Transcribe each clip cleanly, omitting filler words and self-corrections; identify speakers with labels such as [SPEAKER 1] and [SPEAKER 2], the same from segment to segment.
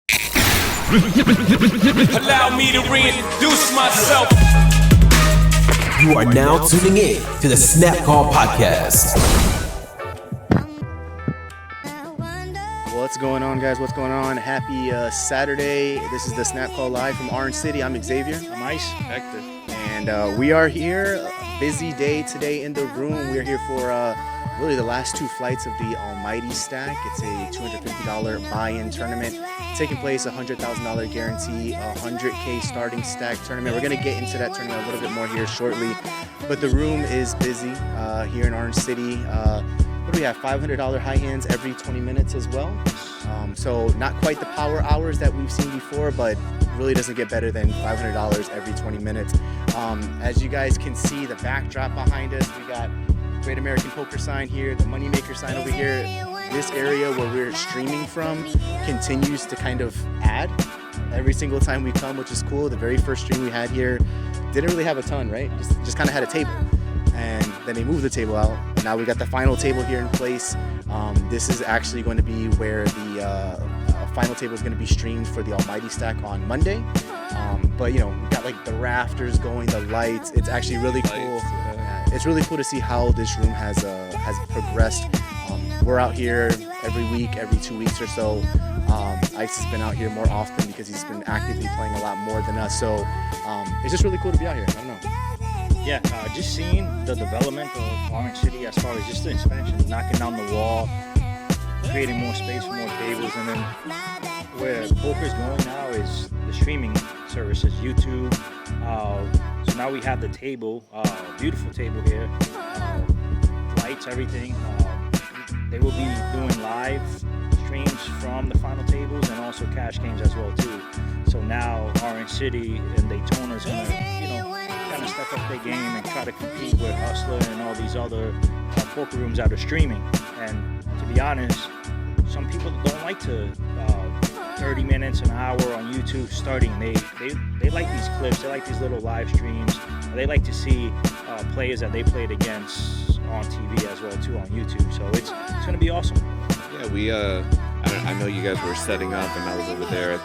[SPEAKER 1] Allow me to reintroduce myself.
[SPEAKER 2] You are now tuning in to the Snap Call Podcast.
[SPEAKER 3] What's going on, guys? What's going on? Happy Saturday. This is the Snap Call Live from Orange City. I'm Xavier.
[SPEAKER 4] I'm Ice. Hector.
[SPEAKER 3] And we are here. A busy day today in the room. We're here for really the last two flights of the Almighty Stack. It's a $250 buy-in tournament taking place, a $100,000 guarantee, a $100K starting stack tournament. We're going to get into that tournament a little bit more here shortly, but the room is busy here in Orange City. What do we have? $500 high hands every 20 minutes as well. So not quite the power hours that we've seen before, but really doesn't get better than $500 every 20 minutes. As you guys can see, the backdrop behind us, we got Great American Poker sign here, the Moneymaker sign over here. This area where we're streaming from continues to kind of add every single time we come, which is cool. The very first stream we had here didn't really have a ton, right? Just kind of had a table. And then they moved the table out. And now we got the final table here in place. This is actually going to be where the final table is going to be streamed for the Almighty Stack on Monday. But you know, we got like the rafters going, the lights. It's actually really cool. It's really cool to see how this room has progressed. We're out here every week, every 2 weeks or so. Ice has been out here more often because he's been actively playing a lot more than us. So it's just really cool to be out here. I don't know.
[SPEAKER 4] Yeah, just seeing the development of Orange City as far as just the expansion, knocking down the wall, creating more space for more tables, and then where poker's going now is the streaming services, YouTube. So now we have the table, beautiful table here, lights, everything. They will be doing live streams from the final tables and also cash games as well too. So now Orange City and Daytona is gonna, kind of step up their game and try to compete with Hustler and all these other poker rooms that are streaming. And to be honest, some people don't like to 30 minutes, an hour on YouTube starting. They like these clips. They like these little live streams. They like to see players that they played against on TV as well too on YouTube. So it's going to be awesome.
[SPEAKER 5] Yeah, I know you guys were setting up, and I was over there at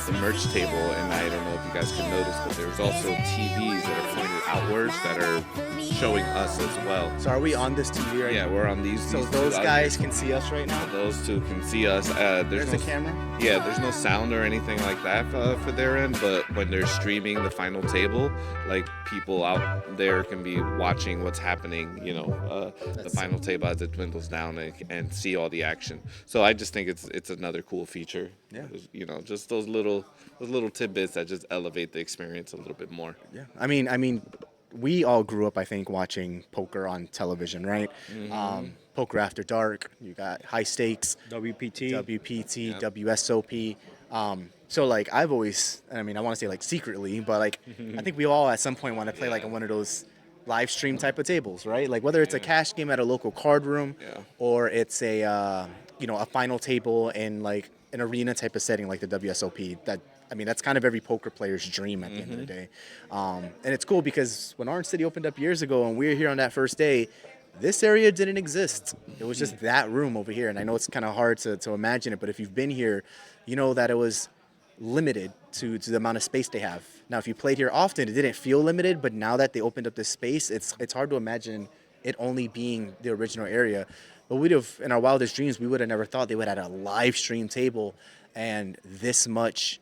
[SPEAKER 5] the merch table, and I don't know if you guys can notice, but there's also TVs that are pointed outwards that are showing us as well.
[SPEAKER 3] So are we on this TV right now?
[SPEAKER 5] Yeah, we're on these.
[SPEAKER 3] So those guys can see us right now?
[SPEAKER 5] Those two can see us. There's
[SPEAKER 3] a camera?
[SPEAKER 5] Yeah, there's no sound or anything like that for their end, but when they're streaming the final table, like people out there can be watching what's happening, the final table as it dwindles down and see all the action. So I just think it's another cool feature.
[SPEAKER 3] Yeah.
[SPEAKER 5] Just those little tidbits that just elevate the experience a little bit more.
[SPEAKER 3] Yeah. I mean, we all grew up, I think, watching poker on television, right? Mm-hmm. Poker After Dark. You got High Stakes,
[SPEAKER 4] WPT,
[SPEAKER 3] yeah. WSOP. So like I've always, I want to say like secretly, but like I think we all at some point want to play like on one of those live stream type of tables, right? Like whether it's a cash game at a local card room or it's a a final table in like an arena type of setting like the WSOP. That's kind of every poker player's dream at the end of the day. And it's cool because when Orange City opened up years ago and we were here on that first day, this area didn't exist. It was just that room over here. And I know it's kind of hard to imagine it, but if you've been here, you know that it was limited to the amount of space they have. Now, if you played here often, it didn't feel limited, but now that they opened up this space, it's hard to imagine it only being the original area. But we'd have, in our wildest dreams, we would have never thought they would have had a live stream table and this much,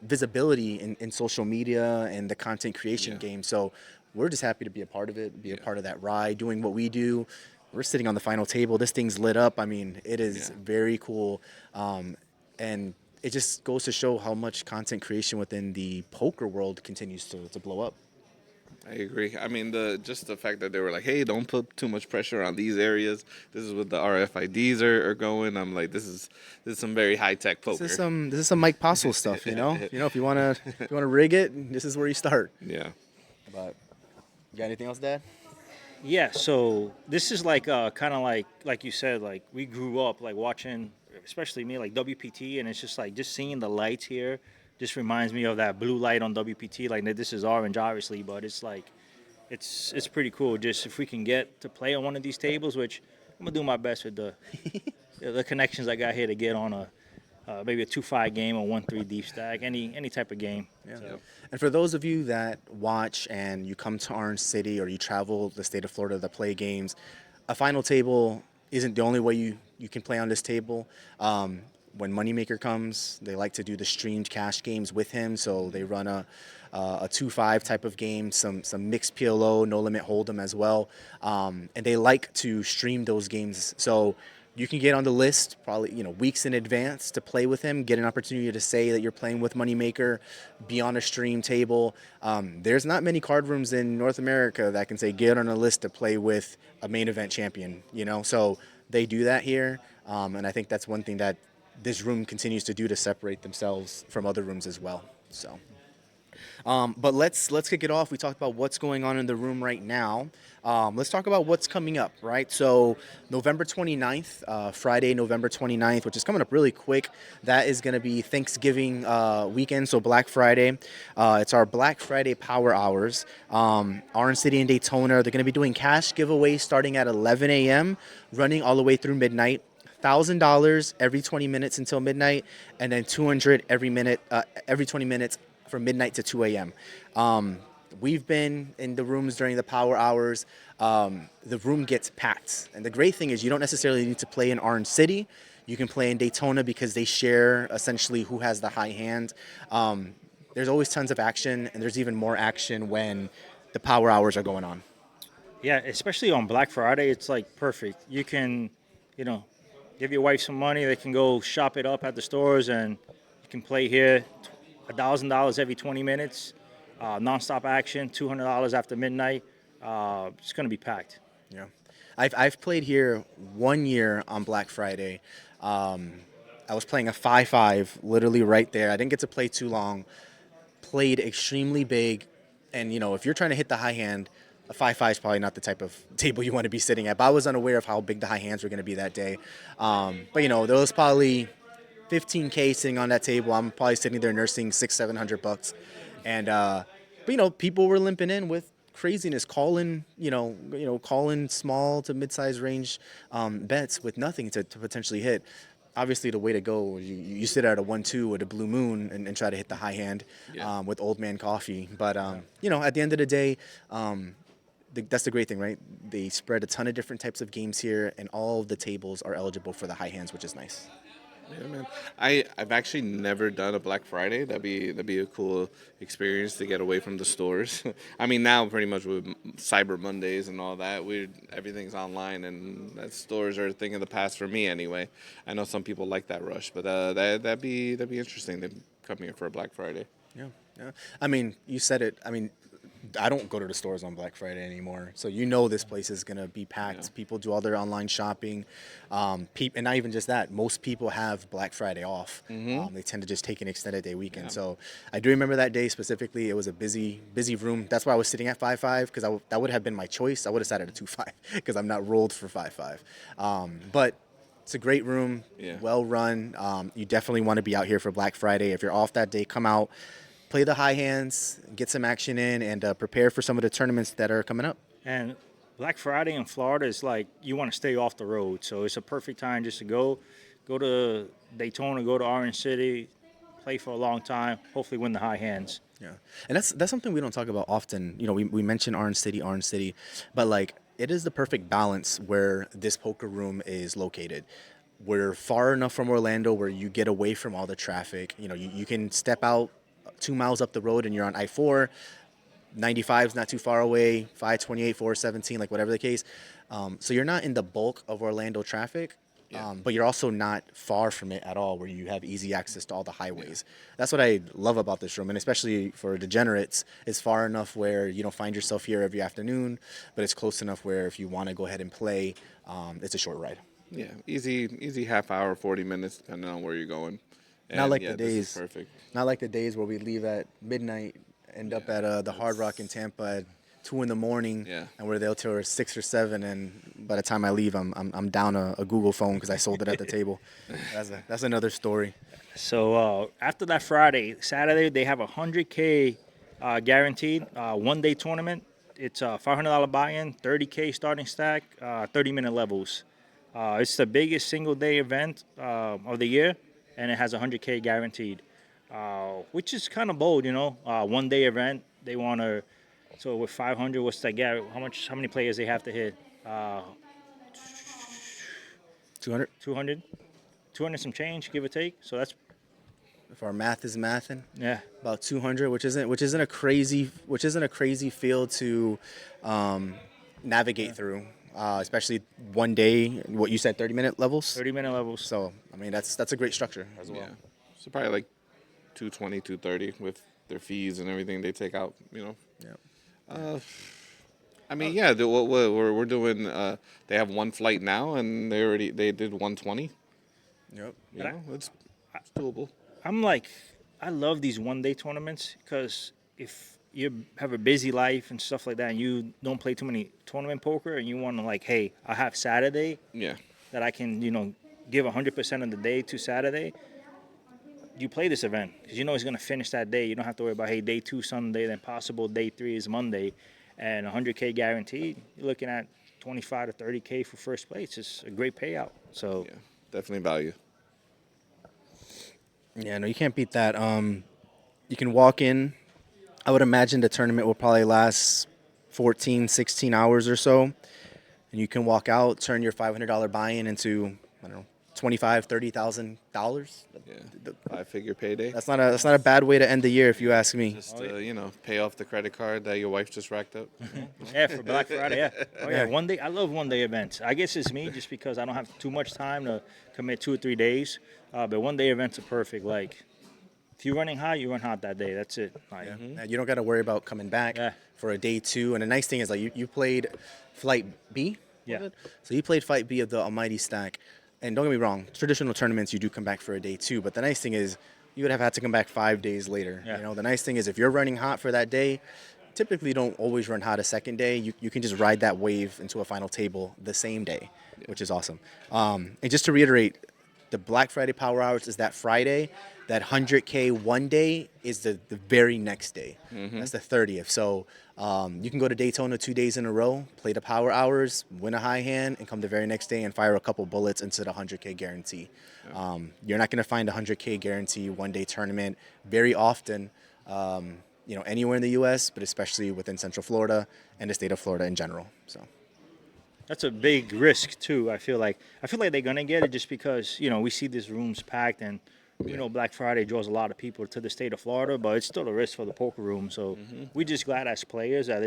[SPEAKER 3] visibility in social media and the content creation game. So we're just happy to be a part of it, be a part of that ride, doing what we do. We're sitting on the final table. This thing's lit up. It is very cool. And it just goes to show how much content creation within the poker world continues to blow up.
[SPEAKER 5] I agree. Just the fact that they were like, hey, don't put too much pressure on these areas. This is what the RFIDs are going. I'm like, this is some very high tech poker.
[SPEAKER 3] This is some Mike Postle stuff, if you wanna rig it, this is where you start.
[SPEAKER 5] Yeah.
[SPEAKER 3] But you got anything else, Dad?
[SPEAKER 4] Yeah. So this is like kind of like you said, like we grew up like watching, especially me, like WPT, and it's just like just seeing the lights here. Just reminds me of that blue light on WPT. Like this is orange, obviously, but it's like, it's pretty cool. Just if we can get to play on one of these tables, which I'm gonna do my best with the connections I got here to get on maybe a 2-5 game or 1-3 deep stack, any type of game.
[SPEAKER 3] Yeah.
[SPEAKER 4] So,
[SPEAKER 3] And for those of you that watch and you come to Orange City or you travel the state of Florida to play games, a final table isn't the only way you can play on this table. When Moneymaker comes, they like to do the streamed cash games with him, so they run a 2-5 type of game, some mixed PLO, no limit hold'em as well, and they like to stream those games. So you can get on the list probably weeks in advance to play with him, get an opportunity to say that you're playing with Moneymaker, be on a stream table. There's not many card rooms in North America that can say get on a list to play with a main event champion, so they do that here, and I think that's one thing that this room continues to do to separate themselves from other rooms as well. So. But let's kick it off. We talked about what's going on in the room right now. Let's talk about what's coming up, right? So November 29th, Friday, November 29th, which is coming up really quick. That is going to be Thanksgiving weekend, so Black Friday. It's our Black Friday Power Hours. Orange City and Daytona, they're going to be doing cash giveaways starting at 11 a.m., running all the way through midnight. $1,000 every 20 minutes until midnight, and then $200 every 20 minutes from midnight to 2 a.m. We've been in the rooms during the power hours. The room gets packed. And the great thing is you don't necessarily need to play in Orange City. You can play in Daytona because they share essentially who has the high hand. There's always tons of action, and there's even more action when the power hours are going on.
[SPEAKER 4] yeah, especially on Black Friday, it's like perfect. You can, give your wife some money. They can go shop it up at the stores, and you can play here. $1,000 every 20 minutes, nonstop action. $200 after midnight. It's going to be packed.
[SPEAKER 3] Yeah, I've played here 1 year on Black Friday. I was playing a 5-5, literally right there. I didn't get to play too long. Played extremely big, and if you're trying to hit the high hand, a 5-5 is probably not the type of table you want to be sitting at. But I was unaware of how big the high hands were going to be that day. But there was probably $15K sitting on that table. I'm probably sitting there nursing $600-700, and but people were limping in with craziness, calling small to mid-size range bets with nothing to potentially hit. Obviously, the way to go, you sit at a 1-2 with a blue moon and try to hit the high hand with old man coffee. But at the end of the day, that's the great thing, right? They spread a ton of different types of games here, and all of the tables are eligible for the high hands, which is nice.
[SPEAKER 5] Yeah, man. I've actually never done a Black Friday. That'd be a cool experience to get away from the stores. I mean, now pretty much with Cyber Mondays and all that, everything's online, and that stores are a thing of the past for me anyway. I know some people like that rush, but that'd be interesting to come here for a Black Friday.
[SPEAKER 3] Yeah. I mean, you said it. I mean, I don't go to the stores on Black Friday anymore, so this place is gonna be packed. Yeah. People do all their online shopping, and not even just that. Most people have Black Friday off. Mm-hmm. They tend to just take an extended day weekend. Yeah. So I do remember that day specifically. It was a busy room. That's why I was sitting at 5-5 because that would have been my choice. I would have sat at a 2-5 because I'm not rolled for 5-5. But it's a great room, well run. You definitely want to be out here for Black Friday. If you're off that day, come out. Play the high hands, get some action in, and prepare for some of the tournaments that are coming up.
[SPEAKER 4] And Black Friday in Florida is like you want to stay off the road, so it's a perfect time just to go to Daytona, go to Orange City, play for a long time, hopefully win the high hands.
[SPEAKER 3] Yeah, and that's something we don't talk about often. We mention Orange City, but it is the perfect balance where this poker room is located. We're far enough from Orlando where you get away from all the traffic. You can step out 2 miles up the road and you're on I-4. 95 is not too far away, 528, 417, whatever the case. So you're not in the bulk of Orlando traffic, but you're also not far from it at all where you have easy access to all the highways. Yeah. That's what I love about this room, and especially for degenerates, it's far enough where you don't find yourself here every afternoon, but it's close enough where if you want to go ahead and play, it's a short ride.
[SPEAKER 5] Yeah, easy half hour, 40 minutes, depending on where you're going.
[SPEAKER 3] Not like the days.
[SPEAKER 5] Perfect.
[SPEAKER 3] Not like the days where we leave at midnight, end up at the Hard Rock in Tampa at 2 a.m. and we're there till 6 or 7, and by the time I leave, I'm down a Google phone because I sold it at the table. That's another story.
[SPEAKER 4] So after that Friday, Saturday they have a $100K guaranteed 1-day tournament. It's a $500 buy-in, $30K starting stack, 30-minute levels. It's the biggest single-day event of the year. and it has 100K guaranteed, which is kind of bold, you know. 1 day event. They want to. So with 500, what's that gap? How many players they have to hit?
[SPEAKER 3] 200.
[SPEAKER 4] 200, 200 some change, give or take. So that's
[SPEAKER 3] If our math is mathing,
[SPEAKER 4] yeah.
[SPEAKER 3] about 200, which isn't a crazy field to navigate through, especially 1 day. What you said, 30-minute levels.
[SPEAKER 4] 30-minute levels.
[SPEAKER 3] So I mean, that's a great structure as well.
[SPEAKER 5] Yeah. So probably like 220, 230 with their fees and everything they take out. You know.
[SPEAKER 3] Yeah.
[SPEAKER 5] I mean, yeah. We're doing. They have one flight now, and they did 120.
[SPEAKER 3] Yep.
[SPEAKER 5] You know, it's doable.
[SPEAKER 4] I'm like, I love these 1 day tournaments because if you have a busy life and stuff like that, and you don't play too many tournament poker, and you want to like, hey, I have Saturday
[SPEAKER 5] Yeah.
[SPEAKER 4] that I can, give 100% of the day to Saturday. You play this event because you know it's gonna finish that day. You don't have to worry about, hey, day 2 Sunday, then possible day 3 is Monday, and 100K guaranteed. You're looking at 25 to 30K for first place. It's a great payout. So
[SPEAKER 5] Yeah. Definitely value.
[SPEAKER 3] Yeah, no, you can't beat that. You can walk in. I would imagine the tournament will probably last 14, 16 hours or so. And you can walk out, turn your $500 buy-in into, I don't know, $25,000, $30,000.
[SPEAKER 5] Yeah. 5-figure payday.
[SPEAKER 3] That's not a bad way to end the year, if you ask me.
[SPEAKER 5] Just pay off the credit card that your wife just racked up.
[SPEAKER 4] yeah, for Black Friday, yeah. Oh yeah,
[SPEAKER 3] Yeah.
[SPEAKER 4] 1 day. I love 1 day events. I guess it's me just because I don't have too much time to commit 2 or 3 days. But 1 day events are perfect. Like, if you're running hot, you run hot that day. That's it. Like,
[SPEAKER 3] You don't got to worry about coming back
[SPEAKER 4] Yeah.
[SPEAKER 3] for a day 2. And the nice thing is, like, you played Flight B.
[SPEAKER 4] Yeah.
[SPEAKER 3] was it? So you played Flight B of the Almighty Stack. And don't get me wrong, traditional tournaments, you do come back for a day 2. But the nice thing is, you would have had to come back 5 days later.
[SPEAKER 4] Yeah.
[SPEAKER 3] The nice thing is, if you're running hot for that day, typically you don't always run hot a second day. You can just ride that wave into a final table the same day, which is awesome. And just to reiterate, the Black Friday Power Hours is that Friday. That 100K 1 day is the very next day. That's the 30th. So you can go to Daytona 2 days in a row, play the Power Hours, win a high hand, and come the very next day and fire a couple bullets into the 100K guarantee. You're not going to find a 100K guarantee 1 day tournament very often, anywhere in the U.S., but especially within Central Florida and the state of Florida in general. So.
[SPEAKER 4] that's a big risk too. I feel like they're gonna get it just because we see these rooms packed and. Black Friday draws a lot of people to the state of Florida, but it's still a risk for the poker room. So we're just glad as players that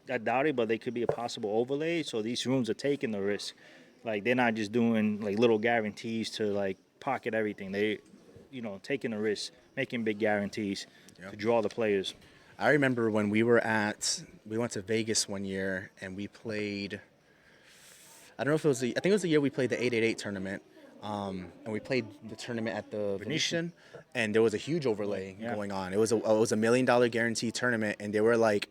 [SPEAKER 4] I doubt it, but they could be a possible overlay. So these rooms are taking the risk. Like, they're not just doing like little guarantees to like pocket everything. They, taking the risk, making big guarantees to draw the players.
[SPEAKER 3] I remember when we went to Vegas one year and we played, I don't know if I think it was the year we played the 888 tournament. And we played the tournament at the Venetian, and there was a huge overlay going on. It was a $1 million guarantee tournament, and they were like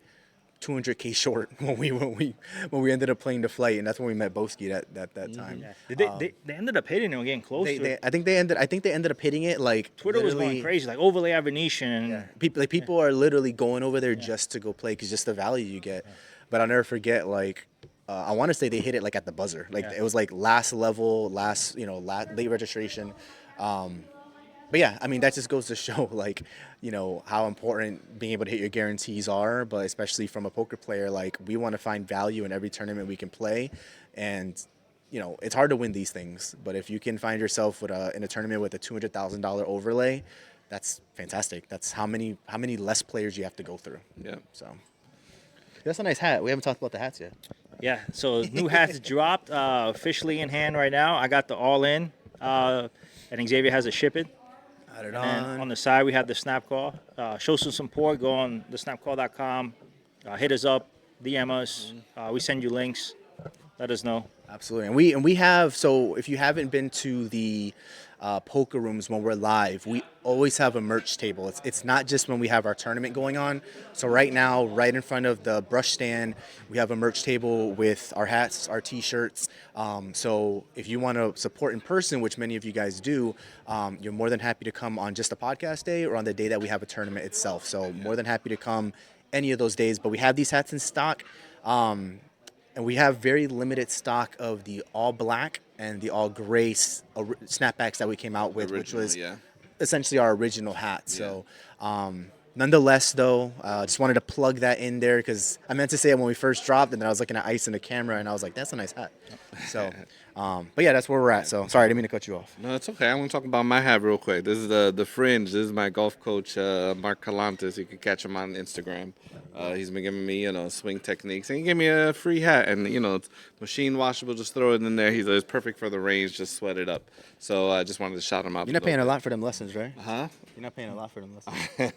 [SPEAKER 3] 200K short when we ended up playing the Flight, and that's when we met Boski that time.
[SPEAKER 4] Yeah. They ended up hitting it and getting close to it.
[SPEAKER 3] I think they ended up hitting it like
[SPEAKER 4] Twitter was going crazy, like overlay at Venetian.
[SPEAKER 3] Yeah. People are literally going over there just to go play because just the value you get. But I'll never forget, like, I want to say they hit it like at the buzzer. Like it was like last level, late registration. But yeah, I mean, that just goes to show like, how important being able to hit your guarantees are, but especially from a poker player, like we want to find value in every tournament we can play. And, it's hard to win these things, but if you can find yourself in a tournament with a $200,000 overlay, that's fantastic. That's how many less players you have to go through.
[SPEAKER 5] Yeah.
[SPEAKER 3] So that's a nice hat. We haven't talked about the hats yet.
[SPEAKER 4] Yeah, so new hats dropped, officially in hand right now. I got the all-in, and Xavier has to ship it.
[SPEAKER 3] Add it
[SPEAKER 4] And on the side, we have the snap call. Show some support. Go on thesnapcall.com. Hit us up, DM us. We send you links. Let us know.
[SPEAKER 3] Absolutely, and we have. So if you haven't been to the poker rooms when we're live, we always have a merch table. It's not just when we have our tournament going on. So right now, right in front of the brush stand, we have a merch table with our hats, our T-shirts. So if you want to support in person, which many of you guys do, you're more than happy to come on just a podcast day or on the day that we have a tournament itself. So more than happy to come any of those days. But we have these hats in stock. And we have very limited stock of the all black and the all gray snapbacks that we came out with, which was
[SPEAKER 5] yeah.
[SPEAKER 3] essentially our original hat. So, nonetheless, though, just wanted to plug that in there because I meant to say it when we first dropped, and then I was looking at Ice in the camera, and I was like, "That's a nice hat." So, but yeah, that's where we're at. So, sorry, I didn't mean to cut you off.
[SPEAKER 5] No, it's okay. I want to talk about my hat real quick. This is the Fringe. This is my golf coach, Mark Calantes. You can catch him on Instagram. He's been giving me, swing techniques, and he gave me a free hat. And it's machine washable. Just throw it in there. He's it's perfect for the range. Just sweat it up. So I just wanted to shout him out.
[SPEAKER 3] You're not paying a lot for them lessons, right?
[SPEAKER 5] Huh?
[SPEAKER 3] You're not paying a lot for them lessons.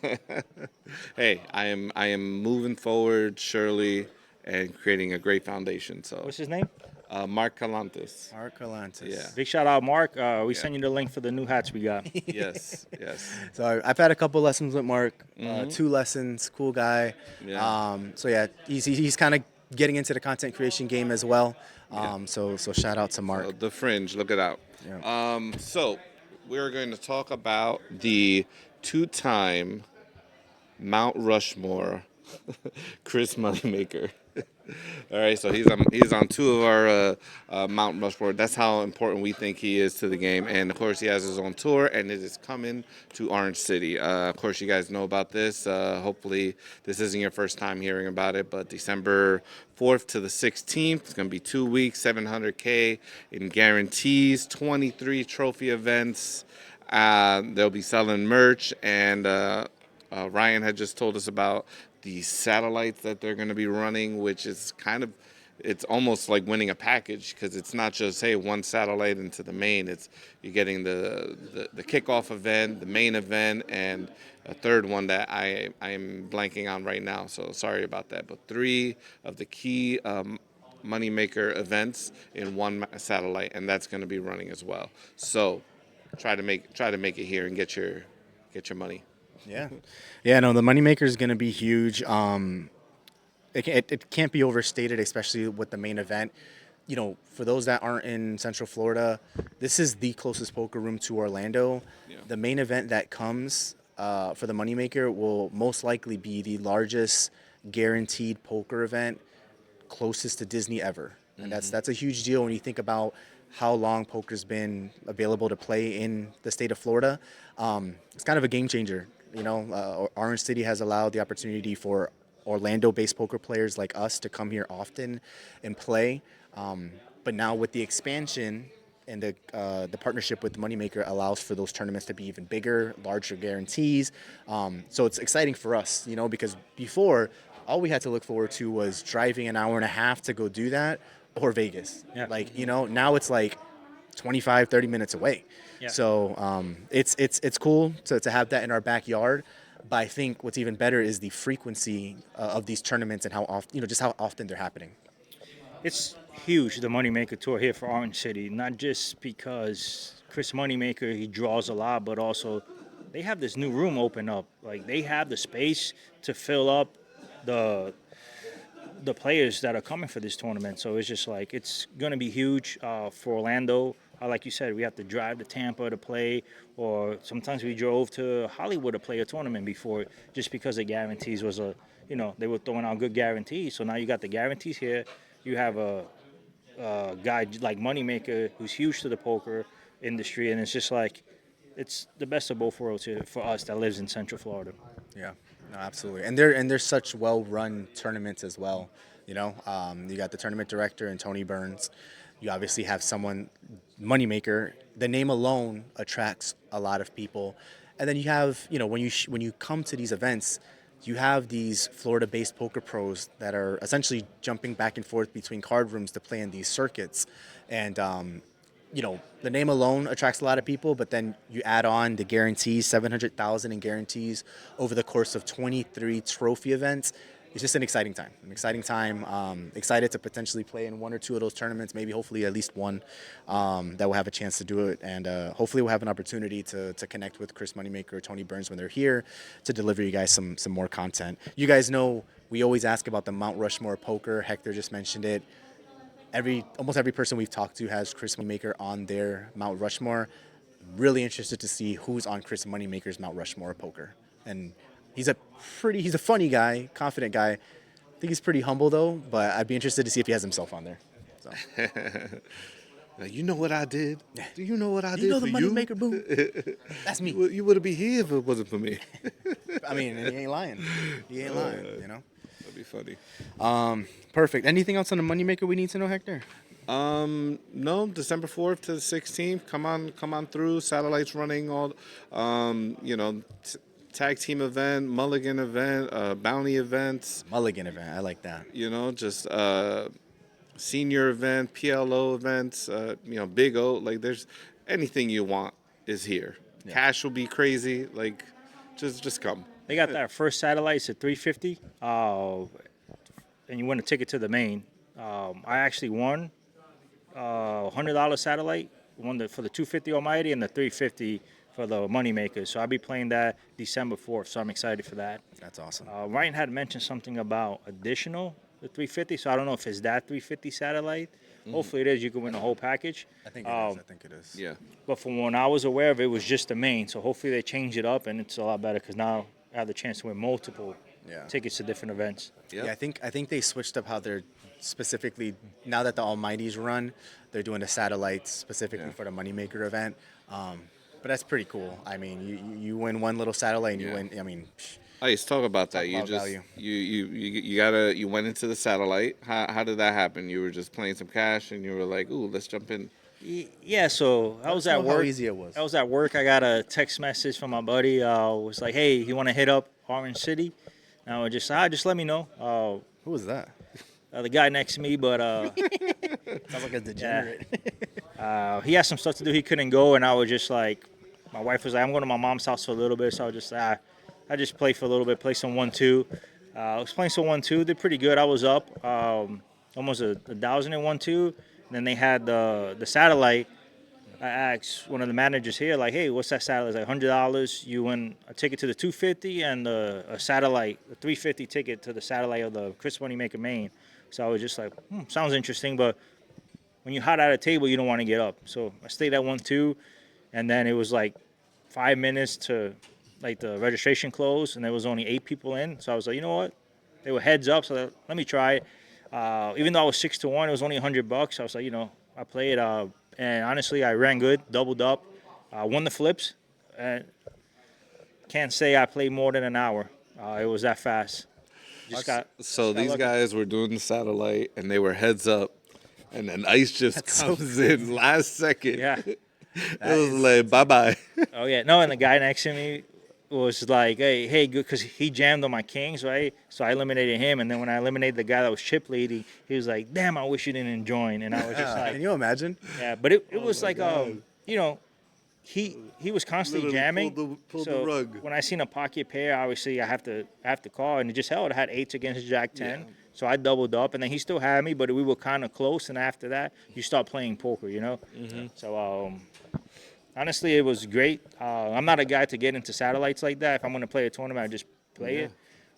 [SPEAKER 5] Hey, I am moving forward, surely, and creating a great foundation. So
[SPEAKER 4] What's his name?
[SPEAKER 5] Mark Calantes.
[SPEAKER 3] Mark Calantes.
[SPEAKER 5] Yeah.
[SPEAKER 4] Big shout out, Mark. We send you the link for the new hats we got.
[SPEAKER 5] Yes.
[SPEAKER 3] So I've had a couple lessons with Mark, 2 lessons, cool guy.
[SPEAKER 5] Yeah.
[SPEAKER 3] So yeah, he's kind of getting into the content creation game as well. So shout out to Mark.
[SPEAKER 5] So the Fringe, look it out.
[SPEAKER 3] Yeah.
[SPEAKER 5] So we're going to talk about the 2-time Mount Rushmore Chris Moneymaker. All right, so he's on 2 of our Mount Rushmore. That's how important we think he is to the game. And of course, he has his own tour, and it is coming to Orange City. Of course, you guys know about this. Hopefully, this isn't your first time hearing about it. But December 4th to the 16th, it's going to be 2 weeks, $700K in guarantees, 23 trophy events. They'll be selling merch, and Ryan had just told us about the satellites that they're going to be running, which is it's almost like winning a package because it's not just, hey, one satellite into the main. You're getting the kickoff event, the main event, and a third one that I am blanking on right now. So sorry about that. But 3 of the key Moneymaker events in one satellite, and that's going to be running as well. So try to make it here and get your money.
[SPEAKER 3] Yeah, no, the Moneymaker is going to be huge. It can't be overstated, especially with the main event. For those that aren't in Central Florida, this is the closest poker room to Orlando.
[SPEAKER 5] Yeah.
[SPEAKER 3] The main event that comes for the Moneymaker will most likely be the largest guaranteed poker event closest to Disney ever. And that's a huge deal when you think about how long poker's been available to play in the state of Florida. It's kind of a game changer. Orange City has allowed the opportunity for Orlando-based poker players like us to come here often and play. But now with the expansion and the partnership with Moneymaker allows for those tournaments to be even bigger, larger guarantees. So it's exciting for us, because before, all we had to look forward to was driving an hour and a half to go do that or Vegas.
[SPEAKER 4] Yeah.
[SPEAKER 3] Now it's like 25, 30 minutes away.
[SPEAKER 4] Yeah.
[SPEAKER 3] So it's cool to have that in our backyard. But I think what's even better is the frequency of these tournaments and how often, just how often they're happening.
[SPEAKER 4] It's huge, the Moneymaker tour here for Orange City, not just because Chris Moneymaker, he draws a lot, but also they have this new room open up. Like, they have the space to fill up the players that are coming for this tournament. So it's just like, it's going to be huge for Orlando. Like you said, we have to drive to Tampa to play, or sometimes we drove to Hollywood to play a tournament before, just because the guarantees was they were throwing out good guarantees. So now you got the guarantees here. You have a guy like Moneymaker who's huge to the poker industry, and it's just like, it's the best of both worlds here for us that lives in Central Florida.
[SPEAKER 3] Yeah, no, absolutely. And they're such well-run tournaments as well. You got the tournament director and Tony Burns. You obviously have someone, Moneymaker. The name alone attracts a lot of people. And then you have, when you come to these events, you have these Florida-based poker pros that are essentially jumping back and forth between card rooms to play in these circuits. And, the name alone attracts a lot of people, but then you add on the guarantees, $700,000 in guarantees over the course of 23 trophy events. It's just an exciting time. Excited to potentially play in 1 or 2 of those tournaments, maybe hopefully at least one that will have a chance to do it. And hopefully we'll have an opportunity to connect with Chris Moneymaker or Tony Burns when they're here to deliver you guys some more content. You guys know we always ask about the Mount Rushmore poker. Hector just mentioned it. Almost every person we've talked to has Chris Moneymaker on their Mount Rushmore. Really interested to see who's on Chris Moneymaker's Mount Rushmore poker. And he's a funny guy, confident guy. I think he's pretty humble though, but I'd be interested to see if he has himself on there. So.
[SPEAKER 5] Like, you know what I did? Do you know what I did
[SPEAKER 3] You know
[SPEAKER 5] for
[SPEAKER 3] the
[SPEAKER 5] you?
[SPEAKER 3] Moneymaker, boo. That's me.
[SPEAKER 5] You wouldn't be here if it wasn't for me.
[SPEAKER 3] I mean, and he ain't lying. He ain't lying, you know?
[SPEAKER 5] That'd be funny.
[SPEAKER 3] Perfect. Anything else on the Moneymaker we need to know, Hector?
[SPEAKER 5] No, December 4th to the 16th. Come on through. Satellites running all, tag team event, mulligan event, bounty events.
[SPEAKER 3] Mulligan event. I like that.
[SPEAKER 5] Just senior event, PLO events. Big O. Like, there's anything you want is here.
[SPEAKER 3] Yeah.
[SPEAKER 5] Cash will be crazy. Like, just come.
[SPEAKER 4] They got that first satellites at $350, and you win a ticket to the main. I actually won $100 satellite, won for the 250 Almighty and the 350 for the Moneymaker. So I'll be playing that December 4th. So I'm excited for that.
[SPEAKER 3] That's awesome.
[SPEAKER 4] Ryan had mentioned something about additional the 350. So I don't know if it's that 350 satellite. Hopefully it is. You can win the whole package.
[SPEAKER 3] I think it is.
[SPEAKER 5] Yeah.
[SPEAKER 4] But from when I was aware of it, was just the main. So hopefully they change it up and it's a lot better because now I have the chance to win multiple tickets to different events.
[SPEAKER 3] Yeah, I think they switched up how they're specifically, now that the Almighties run, they're doing the satellites specifically for the Moneymaker event. But that's pretty cool. I mean, you win one little satellite and you win. I mean,
[SPEAKER 5] Oh, let's talk about that.
[SPEAKER 3] Talk about
[SPEAKER 5] You just
[SPEAKER 3] value.
[SPEAKER 5] you went into the satellite. How did that happen? You were just playing some cash and you were like, ooh, let's jump in.
[SPEAKER 4] Yeah, so I was at
[SPEAKER 3] know how
[SPEAKER 4] work.
[SPEAKER 3] easy it was.
[SPEAKER 4] I was at work. I got a text message from my buddy. Was like, "Hey, you want to hit up Orange City?" And I was just let me know.
[SPEAKER 3] Who was that?
[SPEAKER 4] The guy next to me, but
[SPEAKER 3] Sounds like a degenerate.
[SPEAKER 4] he had some stuff to do. He couldn't go, and I was just like, my wife was like, "I'm going to my mom's house for a little bit," so I was just I just played for a little bit, play some 1-2. I was playing some 1-2, did pretty good. I was up almost a 1,000 in 1-2. And then they had the satellite. I asked one of the managers here, like, "Hey, what's that satellite?" It's like $100. You win a ticket to the 250 and a satellite, a 350 ticket to the satellite of the Chris Moneymaker main. So I was just like, sounds interesting, but when you're hot at a table, you don't want to get up. So I stayed at 1-2, and then it was like 5 minutes to like the registration closed, and there was only 8 people in. So I was like, you know what? They were heads up, so let me try it. Even though I was 6-1, it was only $100. I was like, I played, and honestly, I ran good, doubled up, won the flips, and can't say I played more than an hour. It was that fast.
[SPEAKER 5] So these
[SPEAKER 4] lucky.
[SPEAKER 5] guys were doing the satellite and they were heads up, and then ice just comes in last second.
[SPEAKER 4] Yeah.
[SPEAKER 5] It was like bye bye.
[SPEAKER 4] Oh yeah, no, and the guy next to me was like, hey, good, because he jammed on my kings, right? So I eliminated him, and then when I eliminated the guy that was chip leading, he was like, "Damn, I wish you didn't join." And I was just like,
[SPEAKER 3] Can you imagine?
[SPEAKER 4] yeah, but it was like, he was constantly
[SPEAKER 5] Literally
[SPEAKER 4] jamming.
[SPEAKER 5] pulled the
[SPEAKER 4] So
[SPEAKER 5] rug.
[SPEAKER 4] when I seen a pocket pair, obviously I have to call, and it just held. I had 8s against Jack 10, so I doubled up, and then he still had me, but we were kind of close. And after that, you start playing poker, So honestly, it was great. I'm not a guy to get into satellites like that. If I'm going to play a tournament, I just play it.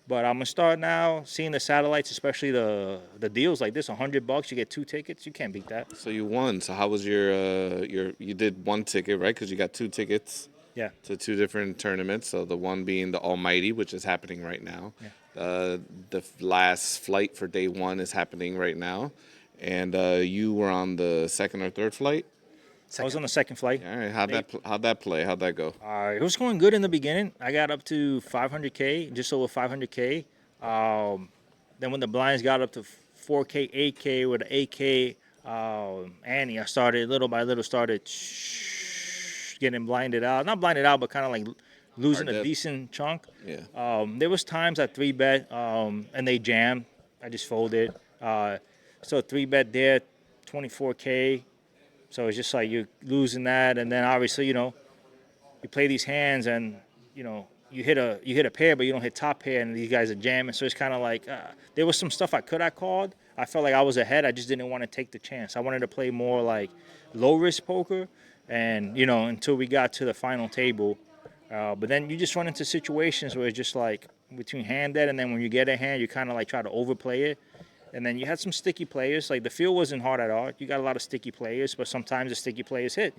[SPEAKER 4] But I'm going to start now seeing the satellites, especially the deals like this. $100, you get 2 tickets. You can't beat that.
[SPEAKER 5] So you won. So how was you did 1 ticket, right? Because you got 2 tickets.
[SPEAKER 4] Yeah.
[SPEAKER 5] To 2 different tournaments. So the one being the Almighty, which is happening right now.
[SPEAKER 4] Yeah.
[SPEAKER 5] The last flight for day 1 is happening right now, and you were on the 2nd or 3rd flight.
[SPEAKER 4] I was on the 2nd flight.
[SPEAKER 5] All right. How'd that play? How'd that go?
[SPEAKER 4] It was going good in the beginning. I got up to 500K, just over 500K. Then when the blinds got up to 4K, 8K with the 8K, Annie, I started little by little, getting blinded out. Not blinded out, but kind of like losing a decent chunk.
[SPEAKER 5] Yeah.
[SPEAKER 4] There was times I 3-bet, and they jammed. I just folded. So 3-bet there, 24K. So it's just like you're losing that, and then obviously, you play these hands, and you hit a pair, but you don't hit top pair, and these guys are jamming. So it's kind of like there was some stuff I could have called. I felt like I was ahead. I just didn't want to take the chance. I wanted to play more like low risk poker, and until we got to the final table. But then you just run into situations where it's just like between hand dead, and then when you get a hand, you kind of like try to overplay it. And then you had some sticky players. Like the field wasn't hard at all. You got a lot of sticky players, but sometimes the sticky players hit,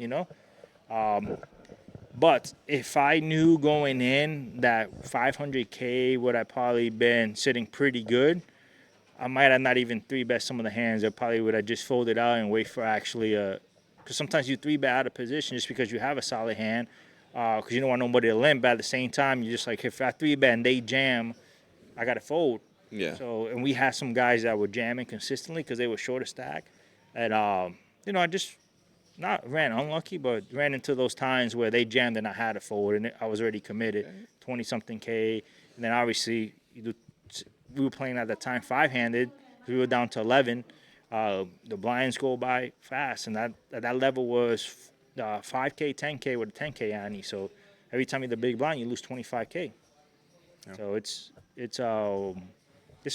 [SPEAKER 4] But if I knew going in that 500K would have probably been sitting pretty good, I might have not even 3-bet some of the hands. I probably would have just folded out and wait for actually a because sometimes you 3-bet out of position just because you have a solid hand, because you don't want nobody to limp. But at the same time, you're just like, if I 3-bet and they jam, I got to fold.
[SPEAKER 5] Yeah.
[SPEAKER 4] So, and we had some guys that were jamming consistently because they were short of stack. And, I just not ran unlucky, but ran into those times where they jammed and I had to fold, and I was already committed, 20-something K. And then obviously, we were playing at that time 5-handed. We were down to 11. The blinds go by fast, and that level was 5K, 10K with a 10K ante. So every time you're the big blind, you lose 25K. Yeah. So it's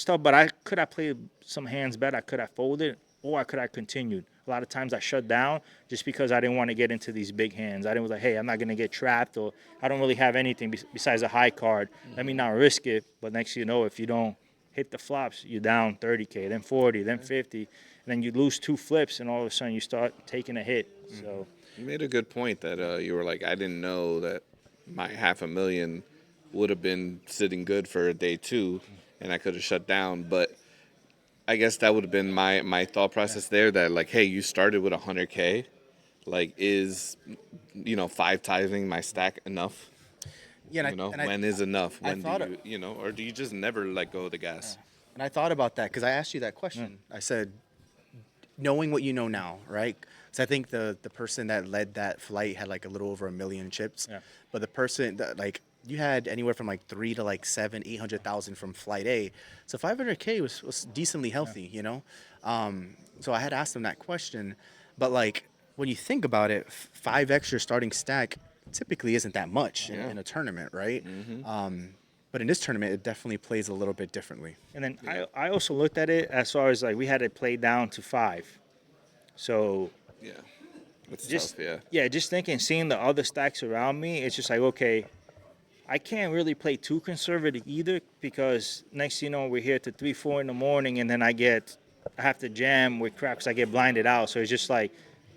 [SPEAKER 4] tough, but I could have played some hands better. I could have folded, or I could have continued. A lot of times I shut down just because I didn't want to get into these big hands. I didn't like, hey, I'm not going to get trapped, or I don't really have anything besides a high card. Let me not risk it. But next thing you know, if you don't hit the flops, you're down 30K, then 40, then 50, and then you lose 2 flips, and all of a sudden you start taking a hit. So
[SPEAKER 5] You made a good point that you were like, I didn't know that my $500,000 would have been sitting good for day 2, and I could have shut down. But I guess that would have been my thought process there, that like, hey, you started with 100K. Like, is, 5-timing my stack enough?
[SPEAKER 3] Yeah,
[SPEAKER 5] When is enough? When
[SPEAKER 3] do
[SPEAKER 5] you, or do you just never let go of the gas?
[SPEAKER 3] And I thought about that because I asked you that question. I said, knowing what you know now, right? Because I think the person that led that flight had like a little over 1 million chips. Yeah. But the person that you had anywhere from like 3 to like 700,000-800,000 from flight A. So 500K was decently healthy, So I had asked them that question. But like, when you think about it, 5 extra starting stack typically isn't that much in a tournament, right? Mm-hmm. But in this tournament, it definitely plays a little bit differently.
[SPEAKER 4] And then I also looked at it as far as like we had it played down to 5. So
[SPEAKER 5] yeah, it's tough. Yeah.
[SPEAKER 4] Yeah, just seeing the other stacks around me, it's just like, okay, I can't really play too conservative either, because next thing you know, we're here to 3, 4 in the morning, and then I have to jam with crap because I get blinded out. So it's just like,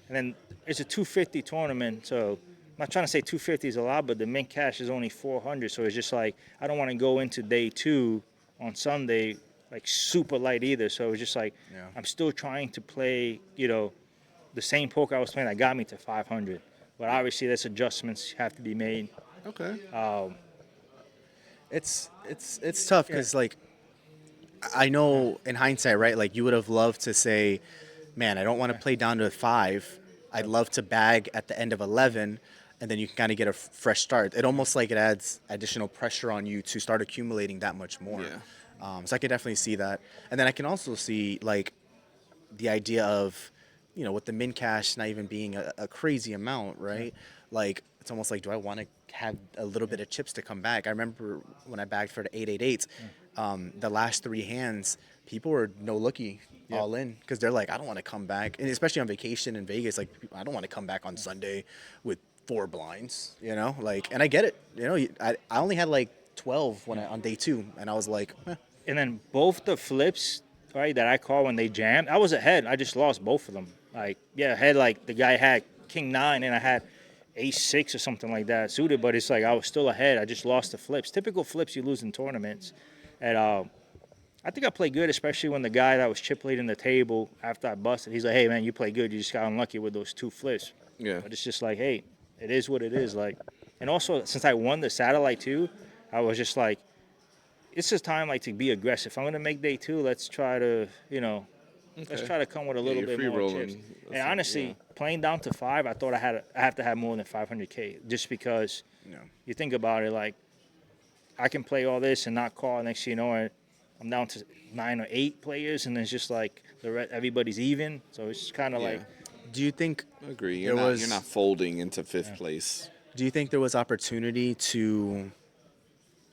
[SPEAKER 4] and then it's a 250 tournament, so I'm not trying to say 250 is a lot, but the min cash is only 400. So it's just like, I don't want to go into day 2 on Sunday like super light either. So it's just like, I'm still trying to play, the same poker I was playing that got me to 500. But obviously, there's adjustments have to be made.
[SPEAKER 5] Okay.
[SPEAKER 3] It's tough because like, I know in hindsight, right? Like, you would have loved to say, man, I don't want to play down to 5. I'd love to bag at the end of 11, and then you can kind of get a fresh start. It almost like it adds additional pressure on you to start accumulating that much more. Yeah. So I can definitely see that. And then I can also see like the idea of, with the min cash not even being a crazy amount, right? Like, it's almost like, do I want to have a little bit of chips to come back? I remember when I bagged for the 888s, the last 3 hands, people were no looky all in, because they're like, I don't want to come back, and especially on vacation in Vegas, like, I don't want to come back on Sunday with 4 blinds, like, and I get it, I only had like 12 on day 2, and I was like,
[SPEAKER 4] And then both the flips, right, that I called when they jammed, I was ahead. I just lost both of them. Like, ahead, like the guy had King 9 and I had Ace 6 or something like that suited, but it's like I was still ahead. I just lost the flips. Typical flips you lose in tournaments. And I think I played good, especially when the guy that was chip leading the table after I busted, he's like, hey, man, you played good. You just got unlucky with those 2 flips.
[SPEAKER 5] Yeah.
[SPEAKER 4] But it's just like, hey, it is what it is. Like, and also, since I won the satellite too, I was just like, it's just time like to be aggressive. If I'm going to make day 2, let's try to, let's try to come with a little bit more
[SPEAKER 5] rolling.
[SPEAKER 4] chips. And honestly, playing down to 5, I thought I have to have more than 500K, just because you think about it, like, I can play all this and not call. Next thing you know, I'm down to 9 or 8 players, and it's just like everybody's even. So it's kind of like.
[SPEAKER 3] Do you think?
[SPEAKER 5] I agree. You're not folding into 5th place.
[SPEAKER 3] Do you think there was opportunity to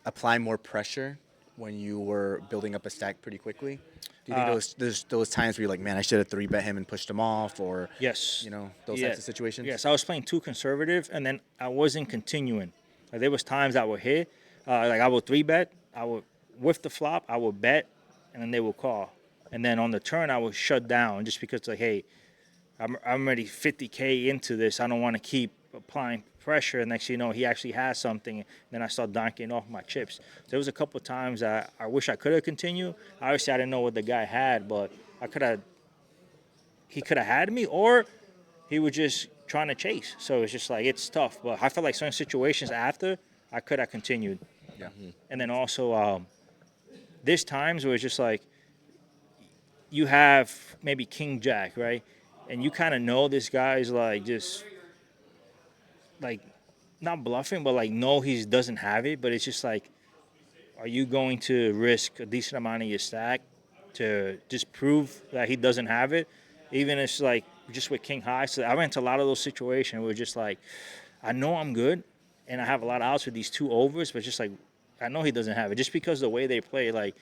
[SPEAKER 3] apply more pressure when you were building up a stack pretty quickly? Do you think there's those times where you're like, man, I should have 3-bet him and pushed him off, or
[SPEAKER 4] yes,
[SPEAKER 3] those types of situations?
[SPEAKER 4] Yes, I was playing too conservative, and then I wasn't continuing. Like, there was times I would hit, like I would 3-bet, I would with the flop, I would bet, and then they would call, and then on the turn I would shut down just because like, hey, I'm already 50K into this. I don't want to keep applying pressure. And next thing you know, he actually has something. And then I start donking off my chips. So there was a couple of times I wish I could have continued. Obviously, I didn't know what the guy had, but he could have had me, or he was just trying to chase. So it's just like it's tough. But I felt like certain situations after I could have continued.
[SPEAKER 3] Yeah.
[SPEAKER 4] And then also there's times where it's just like you have maybe King Jack, right? And you kind of know this guy's like just like not bluffing, but like no, he doesn't have it. But it's just like, are you going to risk a decent amount of your stack to just prove that he doesn't have it? Even if it's like just with King High. So I ran into a lot of those situations where just like, I know I'm good and I have a lot of outs with these two overs, but just like, I know he doesn't have it. Just because the way they play, like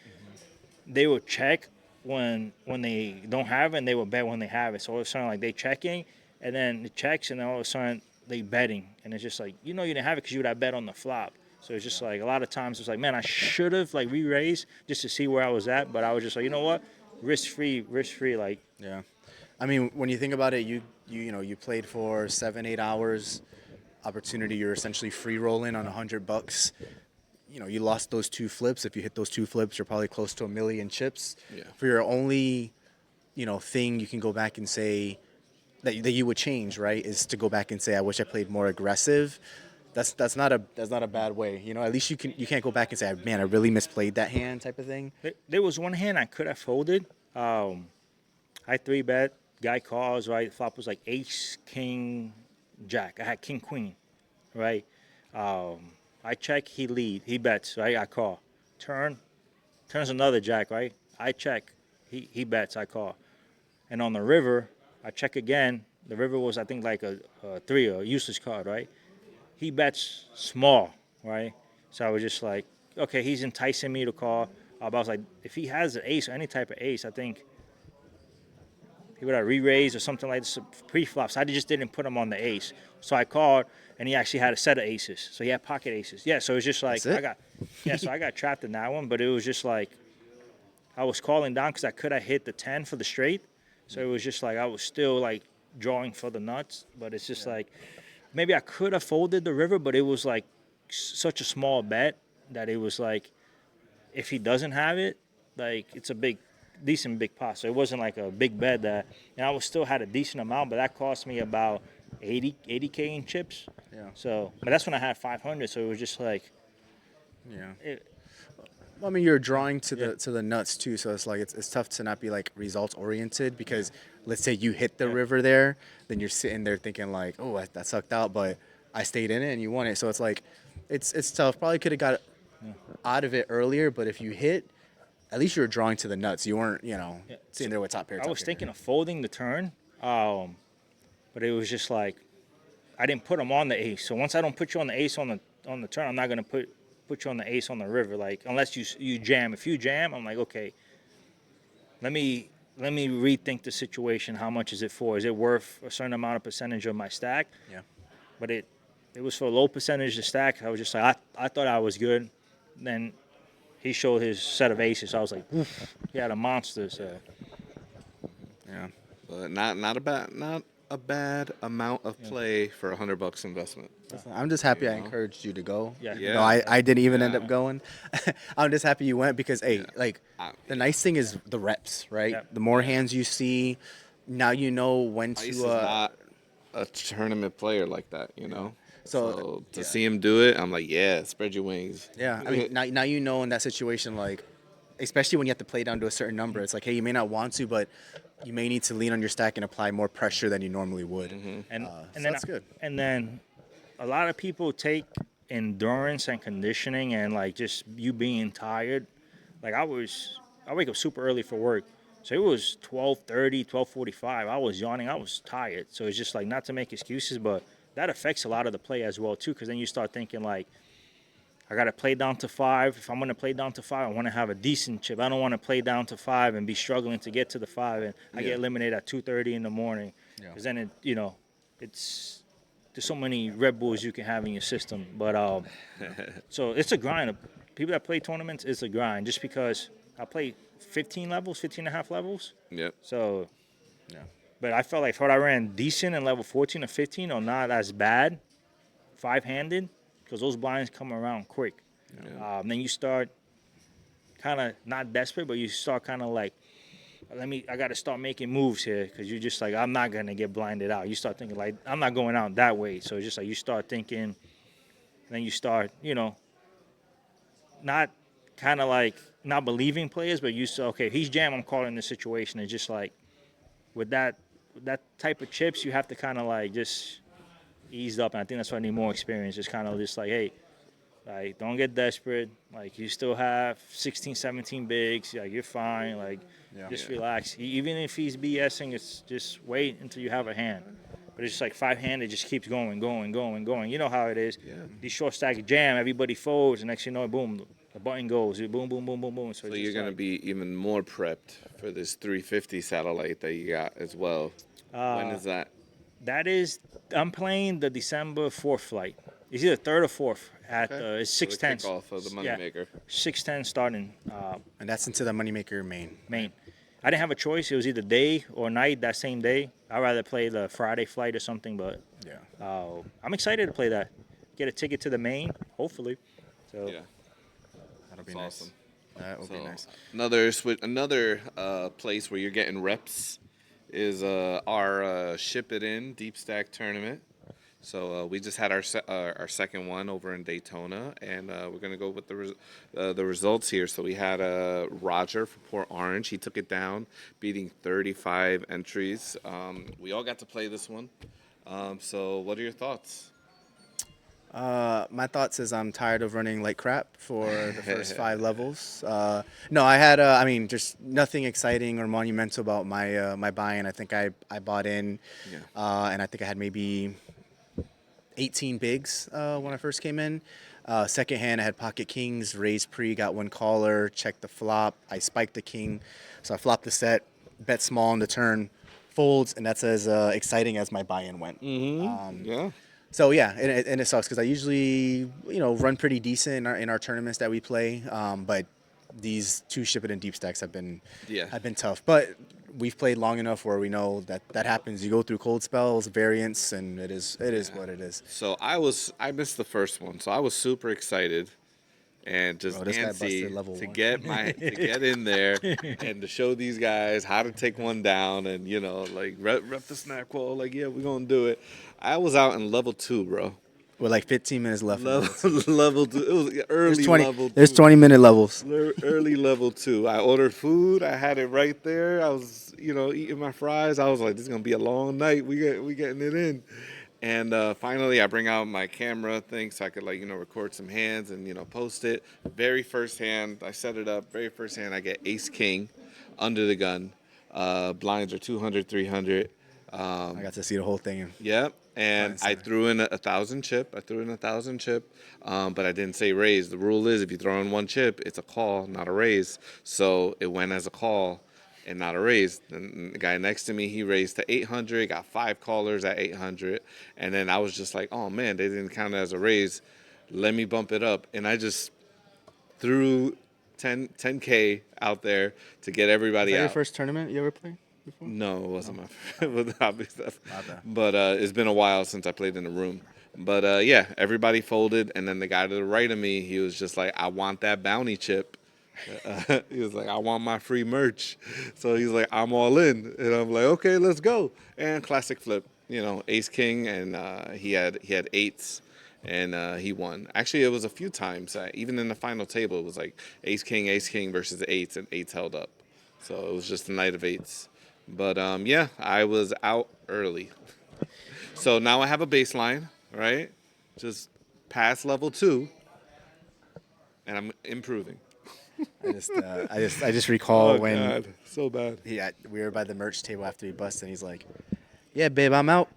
[SPEAKER 4] they will check when they don't have it and they will bet when they have it. So all of a sudden like they checking and then it checks and then all of a sudden they betting. And it's just like, you know you didn't have it because you would have bet on the flop. So it's just like a lot of times it's like, man, I should have like re-raised just to see where I was at. But I was just like, you know what? Risk-free. Like,
[SPEAKER 3] Yeah. I mean, when you think about it, you played for 7-8 hours. Opportunity, you're essentially free rolling on $100. You lost those two flips. If you hit those two flips, you're probably close to 1,000,000 chips.
[SPEAKER 5] Yeah.
[SPEAKER 3] For your only, thing you can go back and say that you would change, right, is to go back and say, I wish I played more aggressive. That's not a bad way. At least you can't go back and say, man, I really misplayed that hand type of thing.
[SPEAKER 4] there was one hand I could have folded. I 3-bet. Guy calls, right? Flop was like ace, king, jack. I had king, queen, right? I check, he lead. He bets, right? I call. Turns another jack, right? I check, he bets, I call. And on the river, I check again. The river was, I think, like a 3, a useless card, right? He bets small, right? So I was just like, okay, he's enticing me to call. But I was like, if he has an ace or any type of ace, I think he would have re-raised or something like this pre-flop. So I just didn't put him on the ace. So I called, and he actually had a set of aces. So he had pocket aces. Yeah, so it's just like
[SPEAKER 3] That's it?
[SPEAKER 4] so I got trapped in that one. But it was just like I was calling down because I could have hit the 10 for the straight. So it was just like I was still like drawing for the nuts. But it's just like maybe I could have folded the river, but it was like such a small bet that it was like if he doesn't have it, like it's a decent big pot. So it wasn't like a big bet that, and I was still had a decent amount, but that cost me about 80K in chips.
[SPEAKER 3] Yeah.
[SPEAKER 4] So, but that's when I had 500. So it was just like,
[SPEAKER 3] Yeah. Well, I mean, you're drawing to the nuts too, so it's like it's tough to not be like results oriented because let's say you hit the river there, then you're sitting there thinking like, oh, that sucked out, but I stayed in it and you won it. So it's like, it's tough. Probably could have got out of it earlier, but if you hit, at least you were drawing to the nuts. You weren't, sitting there with top pair.
[SPEAKER 4] I was thinking of folding the turn, but it was just like I didn't put him on the ace. So once I don't put you on the ace on the turn, I'm not gonna put you on the ace on the river. Like unless you jam. If you jam, I'm like, okay, let me rethink the situation. How much is it for? Is it worth a certain amount of percentage of my stack?
[SPEAKER 3] Yeah.
[SPEAKER 4] But it was for a low percentage of stack. I was just like I thought I was good. Then he showed his set of aces. I was like, oof, he had a monster. So
[SPEAKER 3] Yeah.
[SPEAKER 5] But not a bad amount of play for $100 investment.
[SPEAKER 3] I'm just happy I encouraged you to go.
[SPEAKER 4] Yeah.
[SPEAKER 3] No, I didn't even end up going. I'm just happy you went because, hey, the nice thing is the reps, right?
[SPEAKER 4] Yeah.
[SPEAKER 3] The more hands you see, now you know when
[SPEAKER 5] Ice is
[SPEAKER 3] to.
[SPEAKER 5] not a tournament player like that,
[SPEAKER 3] So,
[SPEAKER 5] to see him do it, I'm like, yeah, spread your wings.
[SPEAKER 3] Yeah, I mean, now you know in that situation, like, especially when you have to play down to a certain number, it's like, hey, you may not want to, but you may need to lean on your stack and apply more pressure than you normally would.
[SPEAKER 4] and
[SPEAKER 3] So
[SPEAKER 4] then
[SPEAKER 3] that's good.
[SPEAKER 4] And then a lot of people take endurance and conditioning and like just you being tired. Like I wake up super early for work. So it was 12:30, 12:45. I was yawning. I was tired. So it's just like not to make excuses, but that affects a lot of the play as well too. Because then you start thinking like, I gotta play down to 5. If I'm gonna play down to 5, I want to have a decent chip. I don't want to play down to 5 and be struggling to get to the 5, and I get eliminated at 2:30 in the morning. Because then there's so many Red Bulls you can have in your system. But so it's a grind. People that play tournaments, it's a grind. Just because I play 15 and a half levels.
[SPEAKER 5] Yep.
[SPEAKER 4] So, but I felt like what I ran decent in level 14 or 15 or not as bad, 5-handed, because those blinds come around quick. Then you start kind of not desperate, but you start kind of like I got to start making moves here because you're just like, I'm not going to get blinded out. You start thinking, like, I'm not going out that way. So it's just like you start thinking, then you start, not kind of like not believing players, but you say, okay, he's jam, I'm calling the situation. It's just like with that type of chips, you have to kind of like just ease up. And I think that's why I need more experience. Just kind of just like, hey, like, don't get desperate. Like, you still have 16, 17 bigs. Like, you're fine. Like, just relax. Even if he's BSing, it's just wait until you have a hand. But it's just like 5-handed, just keeps going. You know how it is. Yeah. These short stacks jam, everybody folds, and next you know, boom, the button goes. Boom, boom, boom, boom, boom.
[SPEAKER 5] So you're going to be even more prepped for this 350 satellite that you got as well. When is that?
[SPEAKER 4] I'm playing the December 4th flight. It's either 3rd or 4th. It's 6:10.
[SPEAKER 5] So off of the Moneymaker.
[SPEAKER 4] 6:10 starting.
[SPEAKER 3] And that's into the Moneymaker main.
[SPEAKER 4] I didn't have a choice. It was either day or night that same day. I'd rather play the Friday flight or something, but I'm excited to play that. Get a ticket to the main, hopefully. So
[SPEAKER 3] that'll be
[SPEAKER 5] That's
[SPEAKER 3] nice.
[SPEAKER 5] awesome.
[SPEAKER 3] That will be nice.
[SPEAKER 5] Another place where you're getting reps is our Ship It In Deep Stack tournament. So we just had our second one over in Daytona, and we're gonna go with the results here. So we had Roger from Port Orange. He took it down, beating 35 entries. We all got to play this one. So what are your thoughts?
[SPEAKER 3] My thoughts is I'm tired of running like crap for the first 5 levels. No, I had just nothing exciting or monumental about my buy-in. I think I bought in, and I think I had maybe 18 bigs when I first came in. Second hand, I had pocket kings, raised pre, got 1 caller, checked the flop. I spiked the king, so I flopped the set, bet small on the turn, folds, and that's as exciting as my buy-in went. So and it sucks because I usually run pretty decent in our tournaments that we play, but these 2 Ship It In Deep Stacks have been tough. But we've played long enough where we know that happens. You go through cold spells, variants, and it is what it is.
[SPEAKER 5] So I missed the first one, so I was super excited and just antsy to get in there and to show these guys how to take one down and like rep the snack wall. Like, yeah, we're gonna do it. I was out in level 2, bro.
[SPEAKER 3] With like 15 minutes left.
[SPEAKER 5] Level 2. It was early level 2.
[SPEAKER 3] There's 20-minute levels.
[SPEAKER 5] Early level 2. I ordered food. I had it right there. I was, eating my fries. I was like, this is gonna be a long night. We getting it in. And finally, I bring out my camera thing so I could record some hands and post it. Very first hand, I set it up. Very first hand, I get Ace King under the gun. Blinds are 200, 300.
[SPEAKER 3] I got to see the whole thing.
[SPEAKER 5] Yep. And I threw in 1,000 chip. But I didn't say raise. The rule is if you throw in 1 chip, it's a call, not a raise. So it went as a call and not a raise. Then the guy next to me, he raised to 800, got 5 callers at 800. And then I was just like, oh, man, they didn't count it as a raise. Let me bump it up. And I just threw 10K out there to get everybody out.
[SPEAKER 3] Was that your first tournament you ever played? Before?
[SPEAKER 5] No, it wasn't my favorite hobby stuff. But it's been a while since I played in a room. But everybody folded, and then the guy to the right of me, he was just like, I want that bounty chip. He was like, I want my free merch. So he's like, I'm all in. And I'm like, okay, let's go. And classic flip, Ace King, and he had 8s. And he won. Actually, it was a few times. Even in the final table, it was like Ace King versus 8s, and 8s held up. So it was just a night of 8s. But, I was out early. So now I have a baseline, right? Just past level 2, and I'm improving.
[SPEAKER 3] I just recall when
[SPEAKER 5] God, so bad.
[SPEAKER 3] We were by the merch table after he busted, and he's like, yeah, babe, I'm out.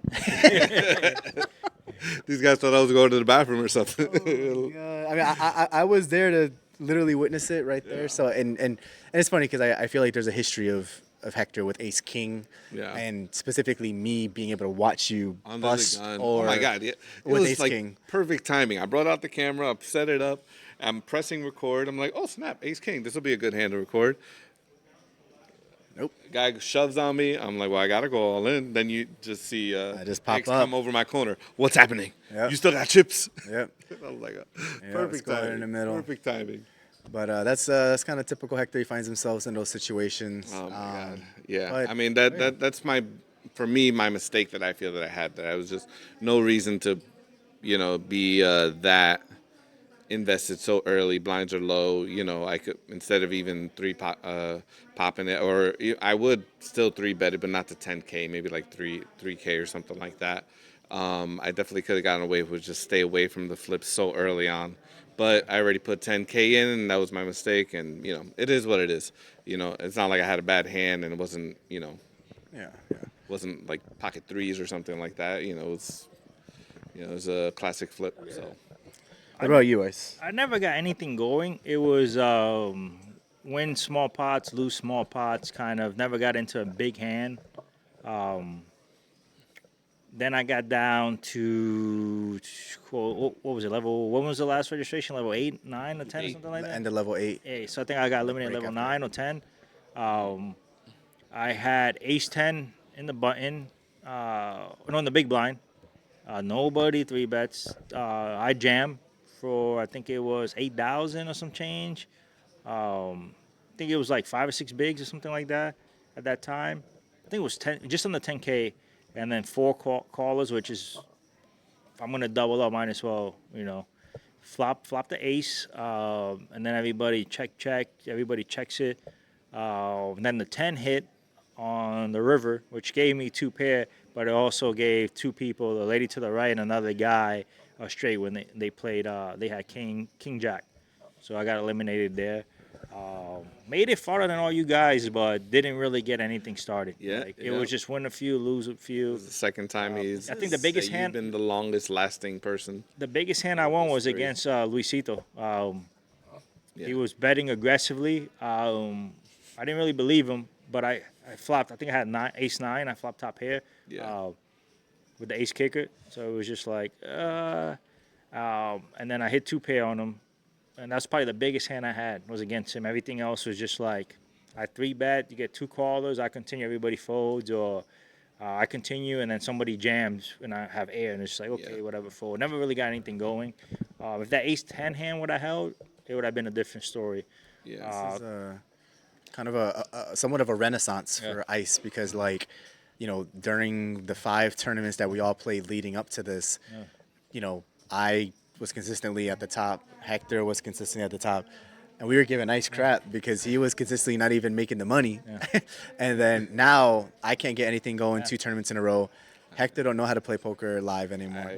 [SPEAKER 5] These guys thought I was going to the bathroom or something.
[SPEAKER 3] I mean, I was there to literally witness it right there. So and it's funny because I feel like there's a history of Hector with Ace King, and specifically me being able to watch you
[SPEAKER 5] under
[SPEAKER 3] bust.
[SPEAKER 5] The gun.
[SPEAKER 3] Or
[SPEAKER 5] oh my God! It
[SPEAKER 3] with
[SPEAKER 5] was
[SPEAKER 3] Ace
[SPEAKER 5] like
[SPEAKER 3] King.
[SPEAKER 5] Perfect timing. I brought out the camera, I set it up. I'm pressing record. I'm like, oh snap, Ace King. This will be a good hand to record.
[SPEAKER 3] Nope.
[SPEAKER 5] Guy shoves on me. I'm like, well, I gotta go all in. Then you just see
[SPEAKER 3] I just pop
[SPEAKER 5] X
[SPEAKER 3] up.
[SPEAKER 5] come over my corner. What's happening?
[SPEAKER 3] Yep.
[SPEAKER 5] You still got chips?
[SPEAKER 3] Yep.
[SPEAKER 5] I was like,
[SPEAKER 3] Yeah,
[SPEAKER 5] perfect timing
[SPEAKER 3] in the middle.
[SPEAKER 5] Perfect timing.
[SPEAKER 3] That's kind of typical Hector. He finds himself in those situations.
[SPEAKER 5] Oh my God. Yeah.
[SPEAKER 3] but-
[SPEAKER 5] I mean that's for me my mistake that I feel that I had, that I was just no reason to, be that invested so early. Blinds are low. I could, instead of even popping it, or I would still three bet it, but not to 10K, maybe like 3K or something like that. I definitely could have gotten away with just stay away from the flips so early on. But I already put 10K in, and that was my mistake. And it is what it is. It's not like I had a bad hand, and it wasn't,
[SPEAKER 3] Yeah.
[SPEAKER 5] wasn't like pocket threes or something like that. It was a classic flip. So.
[SPEAKER 3] What about you, Ice?
[SPEAKER 4] I never got anything going. It was win small pots, lose small pots, kind of. Never got into a big hand. Then I got down to, what was it, level, when was the last registration? Level 8, 9, or 10 or something like that?
[SPEAKER 3] End of level 8.
[SPEAKER 4] So I think I got eliminated level 9 or 10. I had ace 10 in the button, in the big blind. Nobody three bets. I jammed for, I think it was 8,000 or some change. I think it was like 5 or 6 bigs or something like that at that time. I think it was 10, just under 10K, and then 4 callers, which is, if I'm gonna double up, might as well, flop the ace, and then everybody check, everybody checks it. And then the 10 hit on the river, which gave me 2 pair, but it also gave 2 people, the lady to the right and another guy, straight when they played. They had king jack, so I got eliminated there. Made it farther than all you guys, but didn't really get anything started.
[SPEAKER 5] Yeah,
[SPEAKER 4] It was just win a few, lose a few.
[SPEAKER 5] The second time
[SPEAKER 4] I think the biggest hand.
[SPEAKER 5] You've been the longest lasting person.
[SPEAKER 4] The biggest hand I won was
[SPEAKER 5] great.
[SPEAKER 4] against Luisito. He was betting aggressively. I didn't really believe him, but I flopped. I think I had ace 9. I flopped top pair.
[SPEAKER 5] Yeah.
[SPEAKER 4] With the ace kicker. So it was just like, and then I hit 2 pair on him. And that's probably the biggest hand I had was against him. Everything else was just like, I 3-bet, you get 2 callers, I continue, everybody folds, or I continue, and then somebody jams, and I have air, and it's just like, okay, whatever, fold. Never really got anything going. If that ace 10 hand would have held, it would have been a different story.
[SPEAKER 5] Yeah.
[SPEAKER 3] This is kind of a somewhat of a renaissance for Ice, because during the 5 tournaments that we all played leading up to this, I was consistently at the top. Hector was consistently at the top. And we were giving Ice crap because he was consistently not even making the money. Yeah. And then now I can't get anything going 2 tournaments in a row. Hector don't know how to play poker live anymore.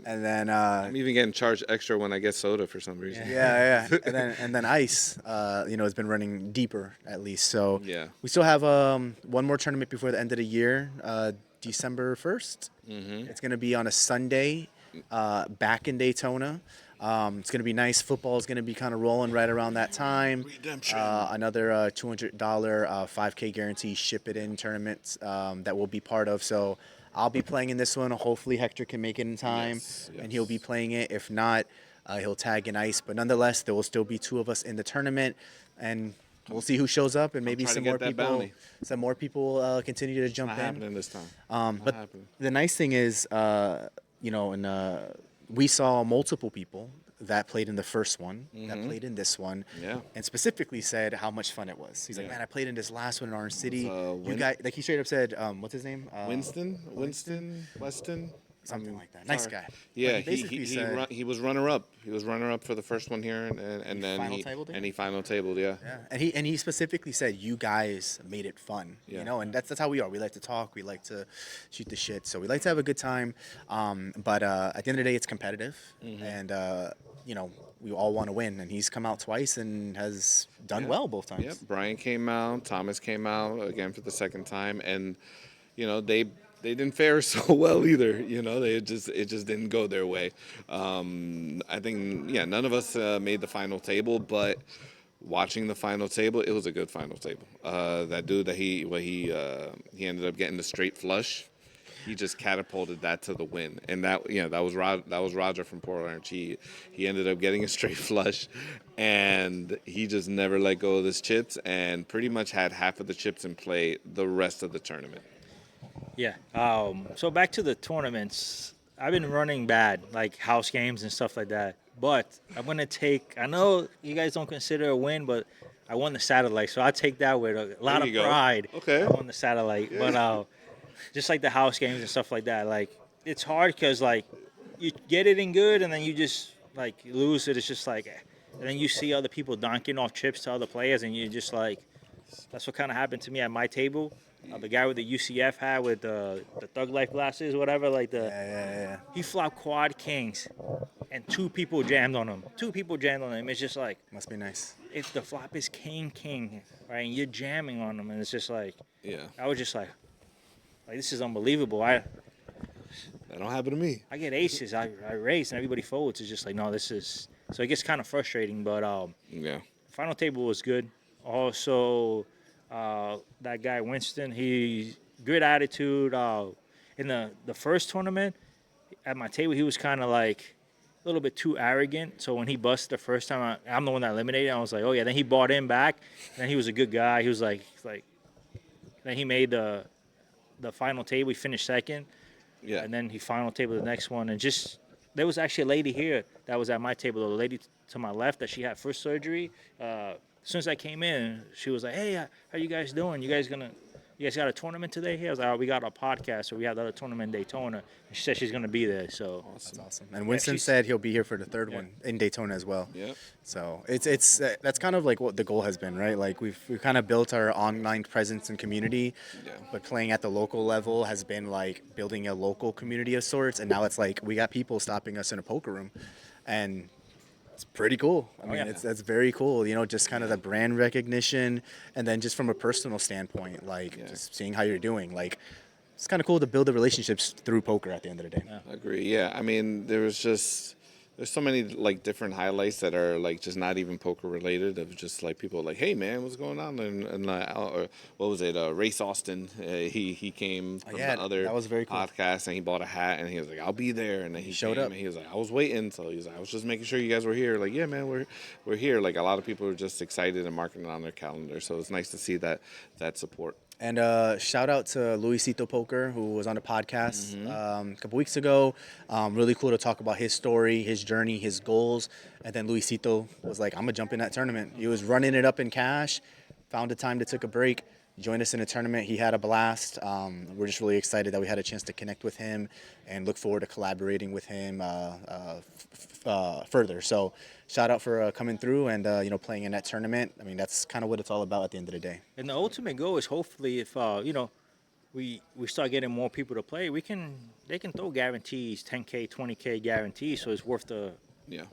[SPEAKER 3] And then
[SPEAKER 5] I'm even getting charged extra when I get soda for some reason.
[SPEAKER 3] Yeah. and then Ice, has been running deeper at least. So we still have one more tournament before the end of the year, December 1st. Mm-hmm. It's going to be on a Sunday, back in Daytona. It's going to be nice. Football is going to be kind of rolling right around that time.
[SPEAKER 5] Redemption.
[SPEAKER 3] Another $200 5K guarantee ship it in tournament that we'll be part of. So I'll be playing in this one. Hopefully Hector can make it in time, and he'll be playing it. If not, he'll tag in Ice. But nonetheless, there will still be 2 of us in the tournament, and we'll see who shows up, and maybe some more people. Some more people continue to jump in.
[SPEAKER 5] Not happening this time.
[SPEAKER 3] But the nice thing is, we saw multiple people that played in the first one, that played in this one, and specifically said how much fun it was. He's like, man, I played in this last one in Orange City. You guys, like he straight up said, what's his name? Weston. Something like that. Nice guy.
[SPEAKER 5] Yeah, he was runner up. He was runner up for the first one here, and then he final tabled. Yeah.
[SPEAKER 3] And he specifically said you guys made it fun. And that's how we are. We like to talk. We like to shoot the shit. So we like to have a good time. But at the end of the day, it's competitive, and we all want to win. And he's come out twice and has done well both times.
[SPEAKER 5] Yep. Brian came out. Thomas came out again for the second time, and they didn't fare so well either. It just didn't go their way. I think none of us made the final table, but watching the final table, it was a good final table. That dude that he ended up getting the straight flush. He just catapulted that to the win, and that was Roger from Portland. He ended up getting a straight flush, and he just never let go of his chips, and pretty much had half of the chips in play the rest of the tournament.
[SPEAKER 4] Yeah. So back to the tournaments. I've been running bad, like house games and stuff like that. but I'm gonna take. I know you guys don't consider a win, but I won the satellite, so I take that with a lot
[SPEAKER 5] There
[SPEAKER 4] of
[SPEAKER 5] you go.
[SPEAKER 4] pride.
[SPEAKER 5] Okay.
[SPEAKER 4] I won the satellite, but just like the house games and stuff like that, like it's hard because like you get it in good, and then you just like lose it. It's just like, and then you see other people donking off chips to other players, and you're just like, that's what kind of happened to me at my table. The guy with the UCF hat with the Thug Life glasses, whatever, like the
[SPEAKER 3] Yeah.
[SPEAKER 4] he flopped quad kings, and two people jammed on him. Two people jammed on him. It's just like
[SPEAKER 3] Must be nice.
[SPEAKER 4] if the flop is king, right, and you're jamming on him, and it's just like
[SPEAKER 5] Yeah,
[SPEAKER 4] I was just like this is unbelievable. I
[SPEAKER 5] that don't happen to me.
[SPEAKER 4] get aces, I raise, and everybody folds. It's just like no, this is so it gets kind of frustrating. But
[SPEAKER 5] Yeah.
[SPEAKER 4] final table was good. Also, that guy Winston, he good attitude. In the first tournament at my table, he was kind of like a little bit too arrogant. So when he busted the first time, I'm the one that eliminated. I was like, oh yeah. Then he bought in back. And then he was a good guy. He was like. Then he made the final table. He finished second.
[SPEAKER 5] Yeah.
[SPEAKER 4] And then he final table the next one. And just there was actually a lady here that was at my table. The lady to my left that she had foot surgery. As soon as I came in, she was like, "Hey, how you guys doing? You guys got a tournament today?" Here I was like, "Oh, we got a podcast, so we have the other tournament in Daytona." And she said she's gonna be there. So
[SPEAKER 3] That's awesome. And Winston
[SPEAKER 4] she's-
[SPEAKER 3] said he'll be here for the third one in Daytona as well.
[SPEAKER 5] Yep.
[SPEAKER 3] So it's that's kind of like what the goal has been, right? Like we've kind of built our online presence and community,
[SPEAKER 5] Yeah.
[SPEAKER 3] but playing at the local level has been like building a local community of sorts. And now it's like we got people stopping us in a poker room, and it's pretty cool. I mean,
[SPEAKER 4] yeah.
[SPEAKER 3] that's very cool. You know, just kind of the brand recognition, and then just from a personal standpoint, like just seeing how you're doing, like. It's kind of cool to build the relationships through poker at the end of the day.
[SPEAKER 5] Agree. Yeah. I mean, there's so many like different highlights that are like just not even poker related. Of just like people like, hey man, what's going on? And or what was it? Race Austin. He came from
[SPEAKER 3] yeah,
[SPEAKER 5] the other
[SPEAKER 3] that was very cool.
[SPEAKER 5] podcast, and he bought a hat, and he was like, I'll be there. And then he
[SPEAKER 3] showed
[SPEAKER 5] came,
[SPEAKER 3] up.
[SPEAKER 5] And he was like, I was waiting. So he was like, I was just making sure you guys were here. Like, yeah, man, we're here. Like a lot of people are just excited and marking it on their calendar. So it's nice to see that support.
[SPEAKER 3] And shout out to Luisito Poker, who was on the podcast a couple weeks ago. Really cool to talk about his story, his journey, his goals. And then Luisito was like, I'm going to jump in that tournament. He was running it up in cash, found a time to take a break, joined us in a tournament. He had a blast. We're just really excited that we had a chance to connect with him and look forward to collaborating with him further. So shout out for coming through and playing in that tournament. I mean, that's kind of what it's all about at the end of the day.
[SPEAKER 4] and the ultimate goal is hopefully if we start getting more people to play, they can throw guarantees, 10K, 20K guarantees, so it's worth the
[SPEAKER 5] Yeah.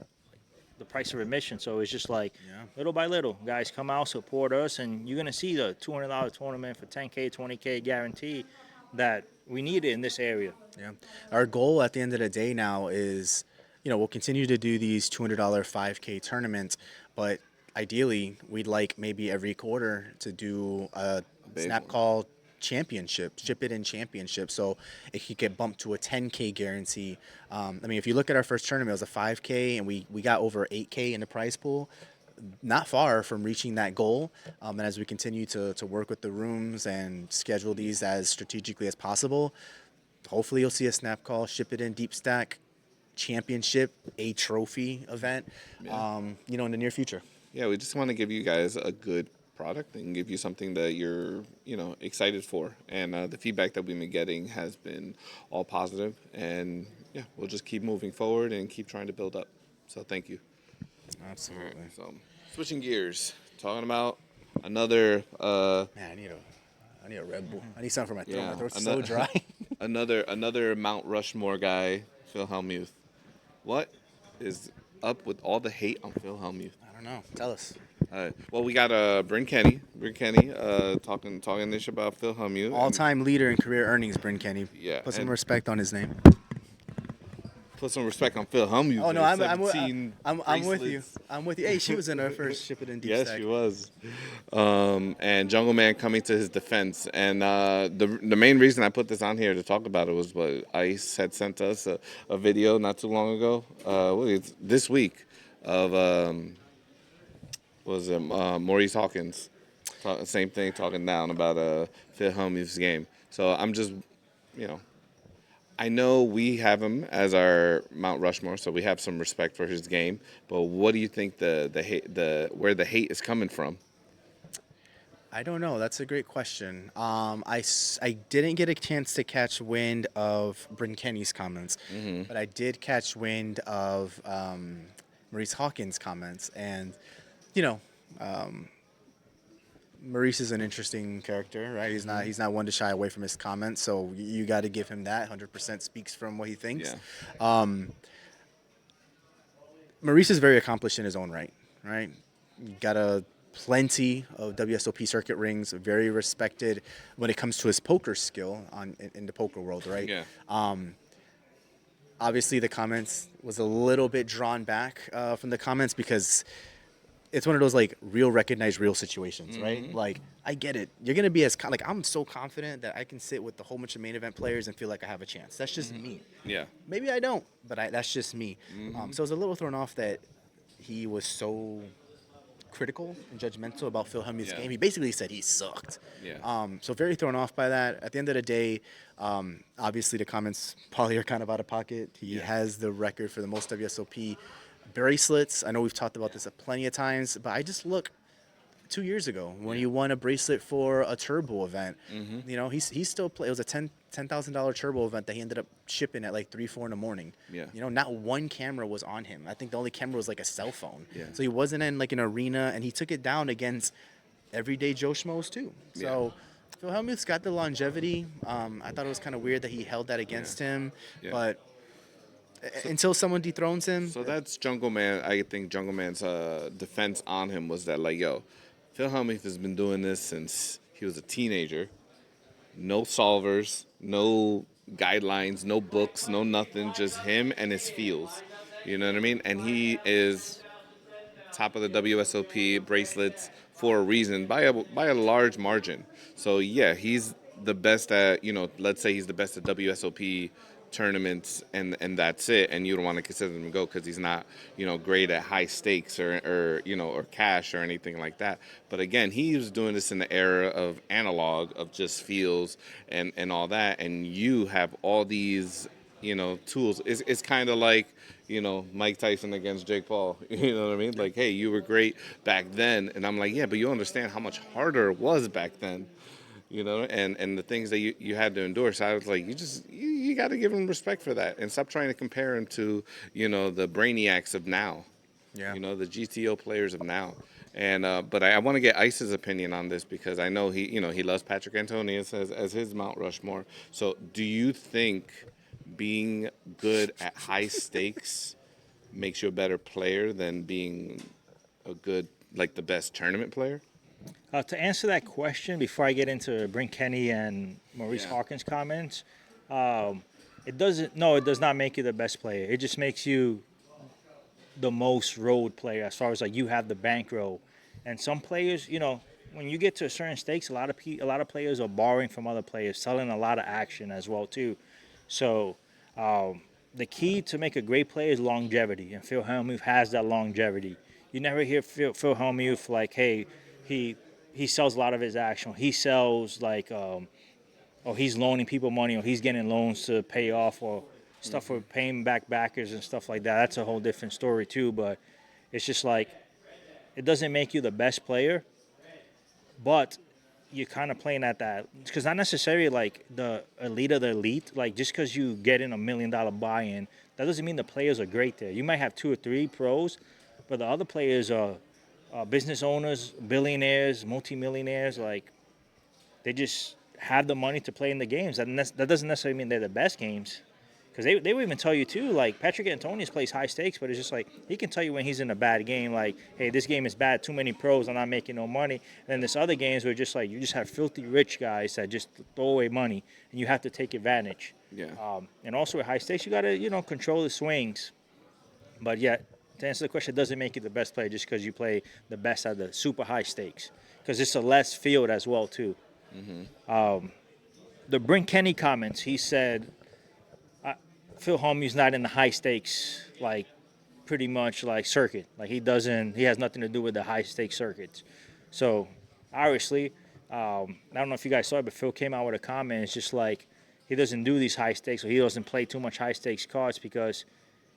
[SPEAKER 4] price of admission. So it's just like little by little, guys come out, support us, and you're gonna see the $200 tournament for 10K, 20K guarantee that we need it in this area.
[SPEAKER 3] Yeah. Our goal at the end of the day now is, we'll continue to do these $200 5K tournaments, but ideally we'd like maybe every quarter to do a
[SPEAKER 5] big
[SPEAKER 3] snap
[SPEAKER 5] one.
[SPEAKER 3] call championship, ship it in championship, so it could get bumped to a 10K guarantee. I mean, if you look at our first tournament, it was a 5K, and we got over 8K in the prize pool. Not far from reaching that goal. And as we continue to work with the rooms and schedule these as strategically as possible, hopefully you'll see a snap call, ship it in deep stack championship, a trophy event, in the near future.
[SPEAKER 5] Yeah, we just want to give you guys a good product and give you something that you're, excited for. And the feedback that we've been getting has been all positive. And yeah, we'll just keep moving forward and keep trying to build up. So thank you.
[SPEAKER 3] Absolutely.
[SPEAKER 5] So switching gears, talking about another
[SPEAKER 3] Man, I need a Red Bull. I need something for my throat. My throat's so dry.
[SPEAKER 5] another Mount Rushmore guy, Phil Hellmuth. What is up with all the hate on Phil Hellmuth?
[SPEAKER 3] I don't know. Tell us.
[SPEAKER 5] Well, we got Bryn Kenny, talking this about Phil Hellmuth.
[SPEAKER 3] All-time leader in career earnings, Bryn Kenny.
[SPEAKER 5] Yeah,
[SPEAKER 3] Put some
[SPEAKER 5] and-
[SPEAKER 3] respect on his name.
[SPEAKER 5] Put some respect on Phil Hellmuth.
[SPEAKER 3] Oh no,
[SPEAKER 5] with
[SPEAKER 3] I'm with
[SPEAKER 5] 17
[SPEAKER 3] you.
[SPEAKER 5] bracelets.
[SPEAKER 3] I'm with you. Hey, she was in our first ship it in deep
[SPEAKER 5] Yes,
[SPEAKER 3] stack.
[SPEAKER 5] she was. And Jungle Man coming to his defense. And the main reason I put this on here to talk about it was what Ice had sent us a video not too long ago. This week of Maurice Hawkins. Same thing, talking down about Phil Hellmuth's game. So I'm just, I know we have him as our Mount Rushmore, so we have some respect for his game. But what do you think where the hate is coming from?
[SPEAKER 3] I don't know. That's a great question. I didn't get a chance to catch wind of Bryn Kenny's comments, but I did catch wind of Maurice Hawkins' comments. And, you know, Maurice is an interesting character, right? He's not one to shy away from his comments, so you got to give him that. 100% speaks from what he thinks.
[SPEAKER 5] Yeah.
[SPEAKER 3] Maurice is very accomplished in his own right, right? Got a plenty of WSOP circuit rings, very respected when it comes to his poker skill in the poker world, right?
[SPEAKER 5] Yeah.
[SPEAKER 3] Obviously, the comments was a little bit drawn back from the comments because it's one of those like real recognized real situations, right? Like I get it. You're gonna be like I'm so confident that I can sit with a whole bunch of main event players and feel like I have a chance. That's just me.
[SPEAKER 5] Yeah.
[SPEAKER 3] Maybe I don't, but that's just me. So I was a little thrown off that he was so critical and judgmental about Phil Hellmuth's
[SPEAKER 5] Yeah.
[SPEAKER 3] game. He basically said he sucked.
[SPEAKER 5] Yeah.
[SPEAKER 3] So very thrown off by that. At the end of the day, obviously the comments probably are kind of out of pocket. He has the record for the most WSOP bracelets. I know we've talked about this plenty of times, but I just look 2 years ago when he won a bracelet for a turbo event. You know, he still played. It was a $10,000 turbo event that he ended up shipping at like 3-4 in the morning.
[SPEAKER 5] Yeah.
[SPEAKER 3] You know, not one camera was on him. I think the only camera was like a cell phone.
[SPEAKER 5] Yeah.
[SPEAKER 3] So he wasn't in like an arena, and he took it down against everyday Joe Schmoes too. So Phil Hellmuth's got the longevity. I thought it was kind of weird that he held that against him, but until someone dethrones him.
[SPEAKER 5] So that's Jungle Man. I think Jungle Man's defense on him was that, like, yo, Phil Hellmuth has been doing this since he was a teenager. No solvers, no guidelines, no books, no nothing. Just him and his feels. You know what I mean? And he is top of the WSOP bracelets for a reason by a large margin. So yeah, he's the best at, let's say he's the best at WSOP tournaments, and that's it, and you don't want to consider him to go because he's not great at high stakes or cash or anything like that. But again, he was doing this in the era of analog, of just feels and all that, and you have all these tools. It's kind of like Mike Tyson against Jake Paul. You know what I mean? Like, hey, you were great back then, and I'm like, yeah, but you understand how much harder it was back then. And the things that you had to endure. So I was like, you got to give him respect for that, and stop trying to compare him to, the brainiacs of now, the GTO players of now. And but I want to get Ice's opinion on this because I know he loves Patrick Antonius as his Mount Rushmore. So do you think being good at high stakes makes you a better player than being the best tournament player?
[SPEAKER 4] To answer that question, before I get into Bryn Kenny and Maurice Hawkins' comments, it does not make you the best player. It just makes you the most road player as far as like you have the bankroll. And some players, when you get to a certain stakes, a lot of players are borrowing from other players, selling a lot of action as well too. So the key to make a great player is longevity, and Phil Hellmuth has that longevity. You never hear Phil Hellmuth like, hey, he sells a lot of his action. He sells like, he's loaning people money, or he's getting loans to pay off, or stuff for paying back backers and stuff like that. That's a whole different story too. But it's just like, it doesn't make you the best player, but you're kind of playing at that, because not necessarily like the elite of the elite. Like just because you get in $1 million buy-in, that doesn't mean the players are great there. You might have 2 or 3 pros, but the other players are business owners, billionaires, multimillionaires. Like they just have the money to play in the games. That doesn't necessarily mean they're the best games, because they would even tell you too. Like Patrick Antonius plays high stakes, but it's just like he can tell you when he's in a bad game. Like, hey, this game is bad. Too many pros. I'm not making no money. And then there's other games where just like you just have filthy rich guys that just throw away money, and you have to take advantage.
[SPEAKER 5] Yeah.
[SPEAKER 4] And also with high stakes, you gotta control the swings. But yeah, to answer the question, it doesn't make you the best player just because you play the best at the super high stakes, because it's a less field as well too. The Bryn Kenny comments, he said Phil Hellmuth's not in the high stakes, like pretty much like circuit. Like he has nothing to do with the high stakes circuits. So obviously, I don't know if you guys saw it, but Phil came out with a comment. It's just like, he doesn't do these high stakes, or he doesn't play too much high stakes cards because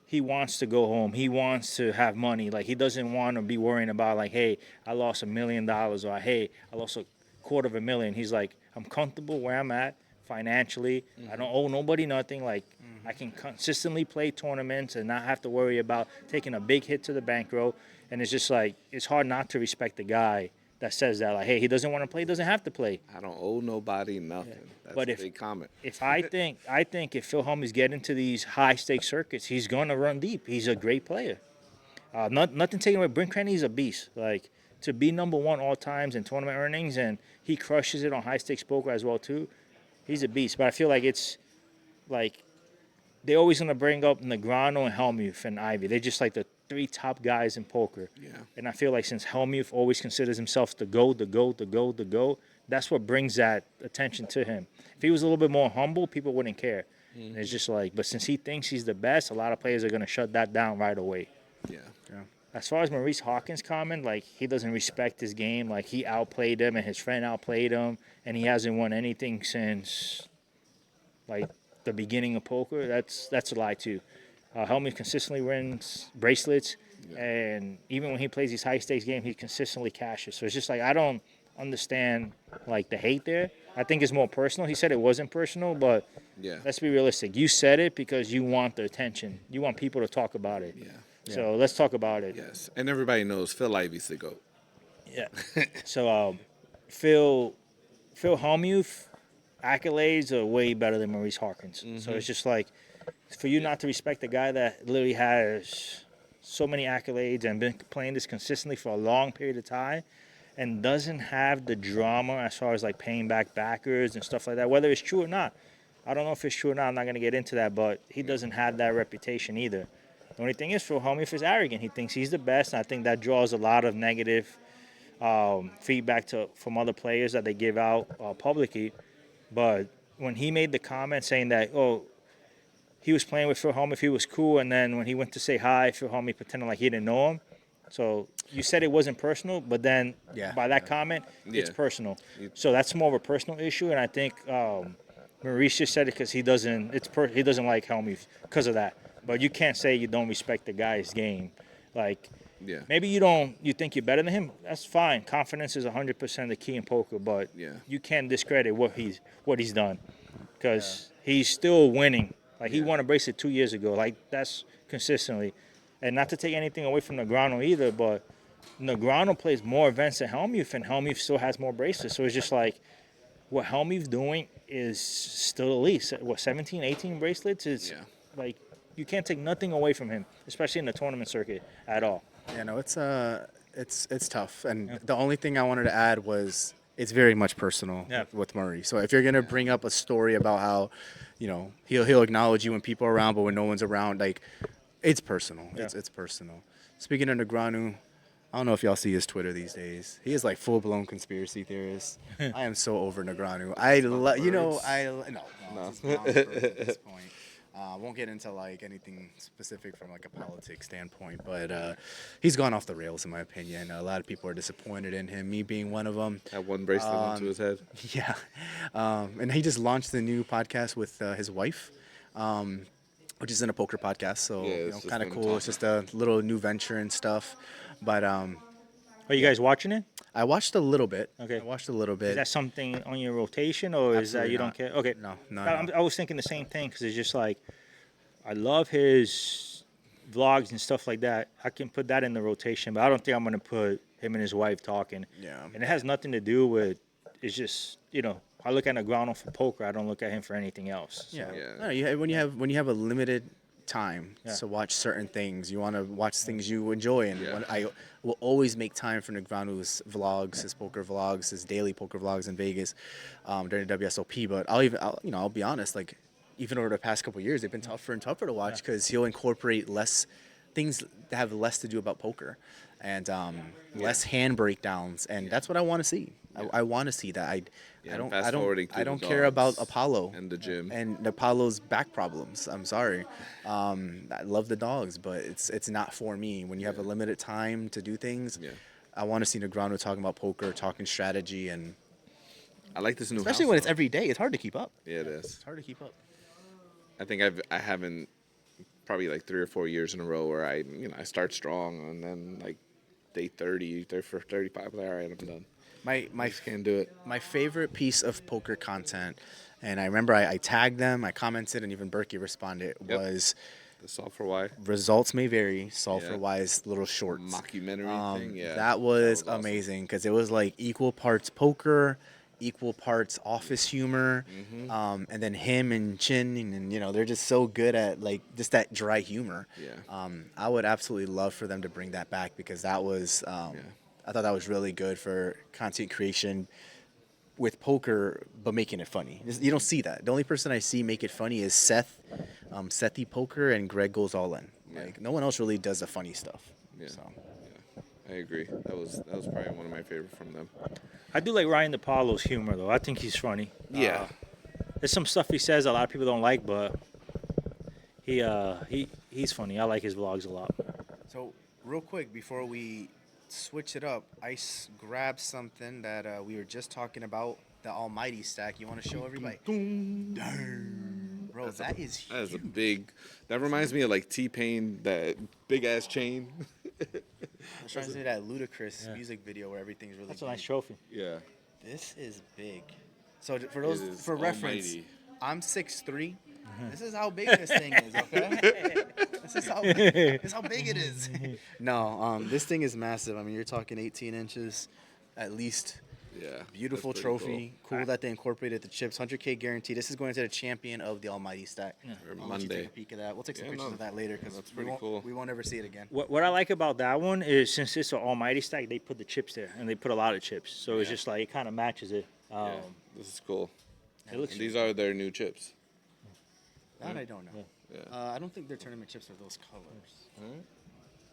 [SPEAKER 4] he wants to go home. He wants to have money. Like, he doesn't want to be worrying about, like, hey, I lost $1 million, or hey, I lost $250,000. He's like, I'm comfortable where I'm at financially. I don't owe nobody nothing. Like, I can consistently play tournaments and not have to worry about taking a big hit to the bankroll. And it's just like, it's hard not to respect the guy that says that. Like, hey, he doesn't want to play, he doesn't have to play.
[SPEAKER 5] I don't owe nobody nothing. That's
[SPEAKER 4] But
[SPEAKER 5] a
[SPEAKER 4] if-
[SPEAKER 5] big comment.
[SPEAKER 4] If I think if Phil Hellmuth get into these high stakes circuits, he's gonna run deep. He's a great player. Nothing taken away. Brent Craney's a beast. Like, to be number one all times in tournament earnings, and he crushes it on high stakes poker as well too. He's a beast. But I feel like it's like they're always gonna bring up Negreanu and Hellmuth and Ivy. They're just like the 3 top guys in poker.
[SPEAKER 5] Yeah.
[SPEAKER 4] And I feel like since Hellmuth always considers himself the GOAT, that's what brings that attention to him. If he was a little bit more humble, people wouldn't care. And it's just like, but since he thinks he's the best, a lot of players are going to shut that down right away.
[SPEAKER 5] Yeah.
[SPEAKER 4] As far as Maurice Hawkins' comment, like, he doesn't respect his game. Like, he outplayed him and his friend outplayed him, and he hasn't won anything since, like, the beginning of poker. That's a lie, too. Hellmuth consistently wins bracelets, and even when he plays these high-stakes games, he consistently cashes. So it's just like, I don't understand, like, the hate there. I think it's more personal. He said it wasn't personal, but
[SPEAKER 5] Yeah.
[SPEAKER 4] let's be realistic. You said it because you want the attention. You want people to talk about it.
[SPEAKER 5] Yeah.
[SPEAKER 4] So let's talk about it.
[SPEAKER 5] Yes. And everybody knows Phil Ivy's the GOAT.
[SPEAKER 4] Yeah. So Phil Hellmuth accolades are way better than Maurice Hawkins. So it's just like, for you not to respect a guy that literally has so many accolades and been playing this consistently for a long period of time, and doesn't have the drama as far as like paying back backers and stuff like that, whether it's true or not. I don't know if it's true or not. I'm not going to get into that, but he doesn't have that reputation either. The only thing is, Phil Hellmuth is arrogant. He thinks he's the best, and I think that draws a lot of negative feedback from other players that they give out publicly. But when he made the comment saying that, oh, he was playing with Phil Hellmuth, he was cool, and then when he went to say hi, Phil Hellmuth pretended like he didn't know him. So you said it wasn't personal, but then by that comment, it's personal. So that's more of a personal issue, and I think Maurice just said it because he doesn't like Hellmuth because of that. But you can't say you don't respect the guy's game. Like, maybe you think you're better than him. That's fine. Confidence is 100% the key in poker, but you can't discredit what he's done because he's still winning. Like, he won a bracelet 2 years ago. Like, that's consistently. And not to take anything away from Negreanu either, but Negreanu plays more events than Hellmuth, and Hellmuth still has more bracelets. So it's just like, what Hellmuth's doing is still elite. What, 17, 18 bracelets? It's like, you can't take nothing away from him, especially in the tournament circuit at all.
[SPEAKER 3] Yeah, no, it's tough. And the only thing I wanted to add was it's very much personal with Murray. So if you're gonna bring up a story about how, he'll acknowledge you when people are around, but when no one's around, like, it's personal. Yeah. It's personal. Speaking of Negreanu, I don't know if y'all see his Twitter these days. He is like full-blown conspiracy theorist. I am so over Negreanu. No. It's beyond birds at this point. I won't get into like anything specific from like a politics standpoint, but he's gone off the rails in my opinion. A lot of people are disappointed in him, me being one of them.
[SPEAKER 5] That one bracelet went to his head.
[SPEAKER 3] Yeah, and he just launched the new podcast with his wife, which is in a poker podcast. So kind of cool. It's just a little new venture and stuff. But
[SPEAKER 4] are you guys watching it?
[SPEAKER 3] I watched a little bit.
[SPEAKER 4] Okay.
[SPEAKER 3] I watched a little bit.
[SPEAKER 4] Is that something on your rotation, or is that you don't care? Okay.
[SPEAKER 3] No.
[SPEAKER 4] I was thinking the same thing because it's just like, I love his vlogs and stuff like that. I can put that in the rotation, but I don't think I'm going to put him and his wife talking.
[SPEAKER 3] Yeah.
[SPEAKER 4] And it has nothing to do with, it's just, I look at Negreanu for poker. I don't look at him for anything else. So.
[SPEAKER 3] Yeah. No, when you have a limited time to watch certain things, you want to watch things you enjoy, and I will always make time for Negreanu's vlogs, his poker vlogs, his daily poker vlogs in Vegas during the WSOP. But I'll be honest, like, even over the past couple of years, they've been tougher and tougher to watch because he'll incorporate less things that have less to do about poker and less hand breakdowns, and that's what I want to see. I want to see that. I don't care about Apollo
[SPEAKER 5] and the gym
[SPEAKER 3] and Apollo's back problems. I'm sorry. I love the dogs, but it's not for me. When you have a limited time to do things, I want to see Negreanu talking about poker, talking strategy, and
[SPEAKER 5] I like this new
[SPEAKER 3] Especially
[SPEAKER 5] house,
[SPEAKER 3] when it's
[SPEAKER 5] though.
[SPEAKER 3] every day. It's hard to keep up.
[SPEAKER 5] Yeah, it is.
[SPEAKER 3] It's hard to keep up.
[SPEAKER 5] I think I haven't probably like 3 or 4 years in a row where I start strong and then like day 30, for 35, like, all right, I'm done. I
[SPEAKER 3] My
[SPEAKER 5] just can't do it.
[SPEAKER 3] my favorite piece of poker content, and I remember I tagged them, I commented, and even Berkey responded,
[SPEAKER 5] Yep.
[SPEAKER 3] was
[SPEAKER 5] The Solve for Why
[SPEAKER 3] results may vary, solve
[SPEAKER 5] Yeah.
[SPEAKER 3] for wise little shorts.
[SPEAKER 5] mockumentary thing. Yeah,
[SPEAKER 3] That was
[SPEAKER 5] awesome.
[SPEAKER 3] amazing because it was like equal parts poker, equal parts office humor,
[SPEAKER 5] Mm-hmm.
[SPEAKER 3] and then him and Chin, and they're just so good at like just that dry humor.
[SPEAKER 5] Yeah.
[SPEAKER 3] I would absolutely love for them to bring that back because that was I thought that was really good for content creation with poker, but making it funny. You don't see that. The only person I see make it funny is Seth, Sethy Poker, and Greg Goes All In.
[SPEAKER 5] Yeah.
[SPEAKER 3] Like no one else really does the funny stuff.
[SPEAKER 5] Yeah.
[SPEAKER 3] So.
[SPEAKER 5] I agree. That was probably one of my favorite from them.
[SPEAKER 4] I do like Ryan DePaulo's humor though. I think he's funny.
[SPEAKER 5] Yeah.
[SPEAKER 4] There's some stuff he says a lot of people don't like, but he's funny. I like his vlogs a lot.
[SPEAKER 3] So, real quick, before we switch it up, Ice grabbed something that we were just talking about, the Almighty stack. You want to show everybody? Dang. Bro, that is huge.
[SPEAKER 5] That is a big. That reminds me of like T-Pain, that big ass chain.
[SPEAKER 3] I was trying to say that ludicrous music video where everything's really
[SPEAKER 4] That's a
[SPEAKER 3] big.
[SPEAKER 4] nice trophy.
[SPEAKER 5] Yeah.
[SPEAKER 3] This is big. So, for those
[SPEAKER 5] It is
[SPEAKER 3] for reference,
[SPEAKER 5] almighty.
[SPEAKER 3] I'm 6'3". This is how big this thing is, okay? This is how big it is. No, this thing is massive. I mean, you're talking 18 inches, at least.
[SPEAKER 5] Yeah.
[SPEAKER 3] Beautiful
[SPEAKER 5] that's pretty
[SPEAKER 3] trophy. Cool that they incorporated the chips. 100K guarantee. This is going to the champion of the Almighty stack.
[SPEAKER 5] Or
[SPEAKER 3] I'll let you take
[SPEAKER 5] Monday.
[SPEAKER 3] a peek of that. We'll take some
[SPEAKER 5] Yeah,
[SPEAKER 3] pictures
[SPEAKER 5] no,
[SPEAKER 3] of that later because
[SPEAKER 5] that's
[SPEAKER 3] we
[SPEAKER 5] pretty
[SPEAKER 3] won't,
[SPEAKER 5] cool.
[SPEAKER 3] we won't ever see it again.
[SPEAKER 4] What I like about that one is since it's an almighty stack, they put the chips there, and they put a lot of chips. So it's
[SPEAKER 5] Yeah.
[SPEAKER 4] just like it kind of matches it.
[SPEAKER 5] Yeah. This is cool.
[SPEAKER 4] It looks.
[SPEAKER 5] And these are their new chips.
[SPEAKER 3] That I don't know.
[SPEAKER 5] Yeah.
[SPEAKER 3] I don't think their tournament chips are those colors.
[SPEAKER 5] Alright.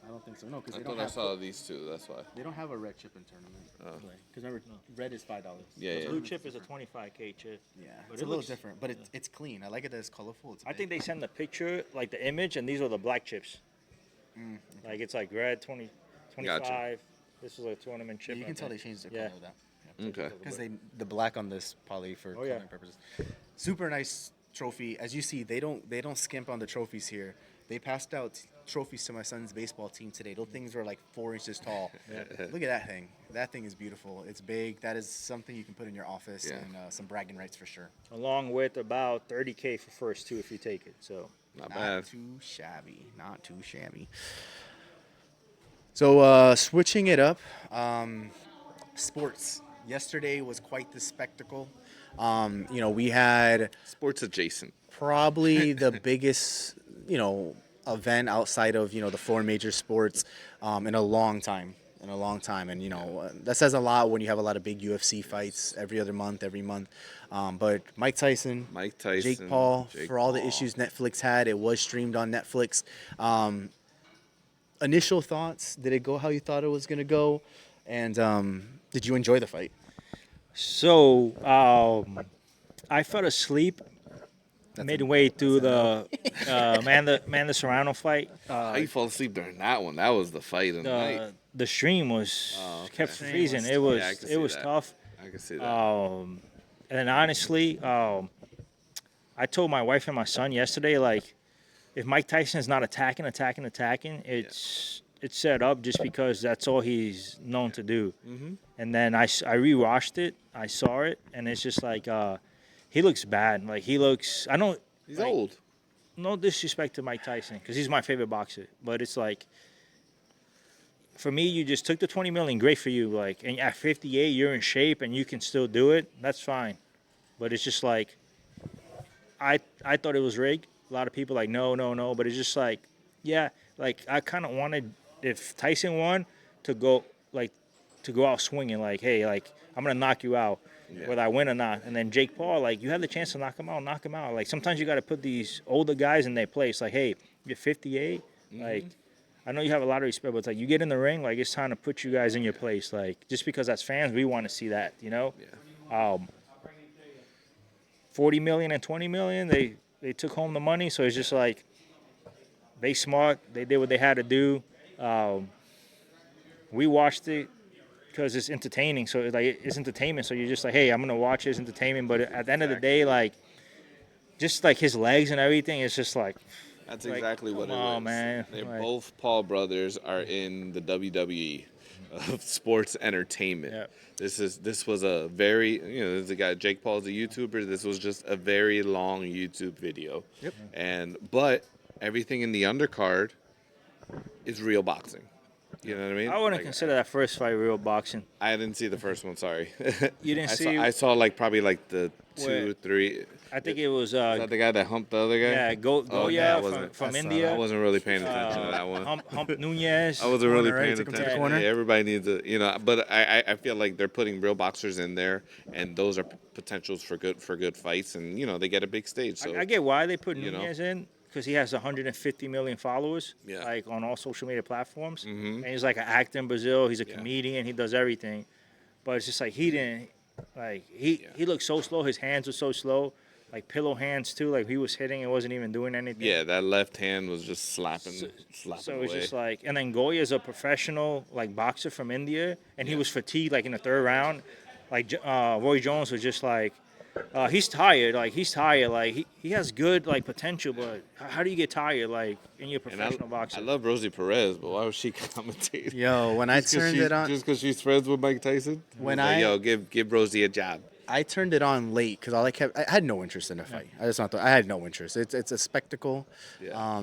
[SPEAKER 3] I don't think so. No, because
[SPEAKER 5] I
[SPEAKER 3] they
[SPEAKER 5] thought
[SPEAKER 3] don't
[SPEAKER 5] I
[SPEAKER 3] have.
[SPEAKER 5] saw these two. That's why.
[SPEAKER 3] They don't have a red chip in tournament.
[SPEAKER 5] Oh.
[SPEAKER 3] Because remember, red is $5.
[SPEAKER 5] Yeah, yeah.
[SPEAKER 4] Blue chip is a 25K chip.
[SPEAKER 3] Yeah,
[SPEAKER 4] But
[SPEAKER 3] it's
[SPEAKER 4] it
[SPEAKER 3] a little
[SPEAKER 4] looks-
[SPEAKER 3] different, but it's clean. I like it that it's colorful. It's
[SPEAKER 4] I think
[SPEAKER 3] big.
[SPEAKER 4] they send the picture, like the image, and these are the black chips. Like it's like red 20, 25.
[SPEAKER 5] Gotcha.
[SPEAKER 4] This is a tournament chip.
[SPEAKER 3] Yeah, you
[SPEAKER 4] I
[SPEAKER 3] can tell they
[SPEAKER 4] think.
[SPEAKER 3] changed the
[SPEAKER 4] Yeah.
[SPEAKER 3] color of that.
[SPEAKER 5] Okay.
[SPEAKER 3] Because the black on this probably for
[SPEAKER 4] Oh, yeah.
[SPEAKER 3] coloring purposes. Super nice trophy. As you see, they don't skimp on the trophies here. They passed out trophies to my son's baseball team today. Those things were like 4 inches tall. Look at that thing. That thing is beautiful. It's big. That is something you can put in your office
[SPEAKER 5] Yeah.
[SPEAKER 3] and some bragging rights for sure.
[SPEAKER 4] Along with about 30K for first two if you take it. So
[SPEAKER 5] Not
[SPEAKER 3] Not
[SPEAKER 5] bad.
[SPEAKER 3] too shabby. Not too shabby. So switching it up, sports. Yesterday was quite the spectacle. We had
[SPEAKER 5] Sports adjacent.
[SPEAKER 3] probably the biggest, event outside of, the four major sports in a long time. And, that says a lot when you have a lot of big UFC fights every other month, every month. But Mike Tyson, Jake Paul, for all the issues Netflix had, it was streamed on Netflix. Initial thoughts, did it go how you thought it was going to go? And did you enjoy the fight?
[SPEAKER 4] So I fell asleep midway through the Amanda Serrano fight.
[SPEAKER 5] How you fall asleep during that one? That was the fight of the night.
[SPEAKER 4] The stream was kept
[SPEAKER 5] okay.
[SPEAKER 4] freezing.
[SPEAKER 3] was
[SPEAKER 4] It was
[SPEAKER 5] Yeah, I can
[SPEAKER 4] it
[SPEAKER 5] see
[SPEAKER 4] was
[SPEAKER 5] that.
[SPEAKER 4] tough.
[SPEAKER 5] I can see that.
[SPEAKER 4] And then honestly, I told my wife and my son yesterday, like, if Mike Tyson is not attacking, it's set up just because that's all he's known to do. And then I rewatched it, I saw it, and it's just like he looks bad. Like he looks, I don't.
[SPEAKER 5] He's
[SPEAKER 4] like,
[SPEAKER 5] old.
[SPEAKER 4] No disrespect to Mike Tyson, because he's my favorite boxer, but it's like, for me, you just took the 20 million, great for you. Like, and at 58, you're in shape and you can still do it. That's fine. But it's just like, I thought it was rigged. A lot of people like, no. But it's just like, yeah, like I kind of wanted, if Tyson won, to go out swinging. Like, hey, like I'm gonna knock you out, whether I win or not. And then Jake Paul, like you have the chance to knock him out. Like sometimes you got to put these older guys in their place. Like, hey, you're 58, like. I know you have a lot of respect, but it's like you get in the ring, like it's time to put you guys in your place. Like just because as fans, we want to see that,
[SPEAKER 5] Yeah.
[SPEAKER 4] 40 million and 20 million, they took home the money, so it's just like they smart. They did what they had to do. We watched it, because it's entertaining. So like it's entertainment. So you're just like, hey, I'm gonna watch it. It's entertainment. But at the end of the day, like, just like his legs and everything, it's just like.
[SPEAKER 5] That's
[SPEAKER 4] Like,
[SPEAKER 5] exactly what it
[SPEAKER 4] come on,
[SPEAKER 5] is.
[SPEAKER 4] man.
[SPEAKER 5] They're
[SPEAKER 4] Like-
[SPEAKER 5] both Paul brothers are in the WWE of sports entertainment.
[SPEAKER 4] Yep.
[SPEAKER 5] This was a very there's a guy Jake Paul's a YouTuber. This was just a very long YouTube video.
[SPEAKER 3] Yep.
[SPEAKER 5] But everything in the undercard is real boxing. You know what I mean?
[SPEAKER 4] I wouldn't
[SPEAKER 5] Like,
[SPEAKER 4] consider that first fight real boxing.
[SPEAKER 5] I didn't see the first one. Sorry.
[SPEAKER 4] You didn't
[SPEAKER 5] I
[SPEAKER 4] see?
[SPEAKER 5] Saw, I saw like probably like the two,
[SPEAKER 4] Where-
[SPEAKER 5] 3.
[SPEAKER 4] I think it was
[SPEAKER 5] Is that the guy that humped the other guy?
[SPEAKER 4] yeah,
[SPEAKER 5] Oh,
[SPEAKER 4] Goya
[SPEAKER 5] I wasn't-
[SPEAKER 4] from
[SPEAKER 3] I saw
[SPEAKER 4] India.
[SPEAKER 5] I wasn't really paying attention to that one.
[SPEAKER 4] Hump Nunez.
[SPEAKER 5] I wasn't really
[SPEAKER 3] Corner, right?
[SPEAKER 5] paying
[SPEAKER 3] Took him to the
[SPEAKER 5] attention.
[SPEAKER 3] corner.
[SPEAKER 5] Yeah, everybody needs to, but I feel like they're putting real boxers in there, and those are potentials for good fights, and they get a big stage. So
[SPEAKER 4] I get why they put
[SPEAKER 5] you know.
[SPEAKER 4] Nunez in because he has 150 million followers,
[SPEAKER 5] Yeah.
[SPEAKER 4] like on all social media platforms,
[SPEAKER 5] Mhm.
[SPEAKER 4] and he's like an actor in Brazil. He's a
[SPEAKER 5] Yeah.
[SPEAKER 4] comedian. He does everything, but it's just like he didn't, like he looked so slow. His hands were so slow, like pillow hands too. Like he was hitting and wasn't even doing anything.
[SPEAKER 5] yeah, that left hand was just slapping
[SPEAKER 4] So it's
[SPEAKER 5] away.
[SPEAKER 4] just like, and then Goya is a professional like boxer from India, and he was fatigued like in the third round. Like Roy Jones was just like, he's tired. Like he has good like potential, but how do you get tired like in your
[SPEAKER 5] And
[SPEAKER 4] professional boxer?
[SPEAKER 5] I love Rosie Perez, but why was she commentating?
[SPEAKER 3] Yo, when I turned it on,
[SPEAKER 5] just because she's friends with Mike Tyson.
[SPEAKER 3] When
[SPEAKER 5] He's like,
[SPEAKER 3] I-
[SPEAKER 5] yo, give Rosie a job.
[SPEAKER 3] I turned it on late because I had no interest in the fight. I had no interest. It's a spectacle.
[SPEAKER 5] Yeah.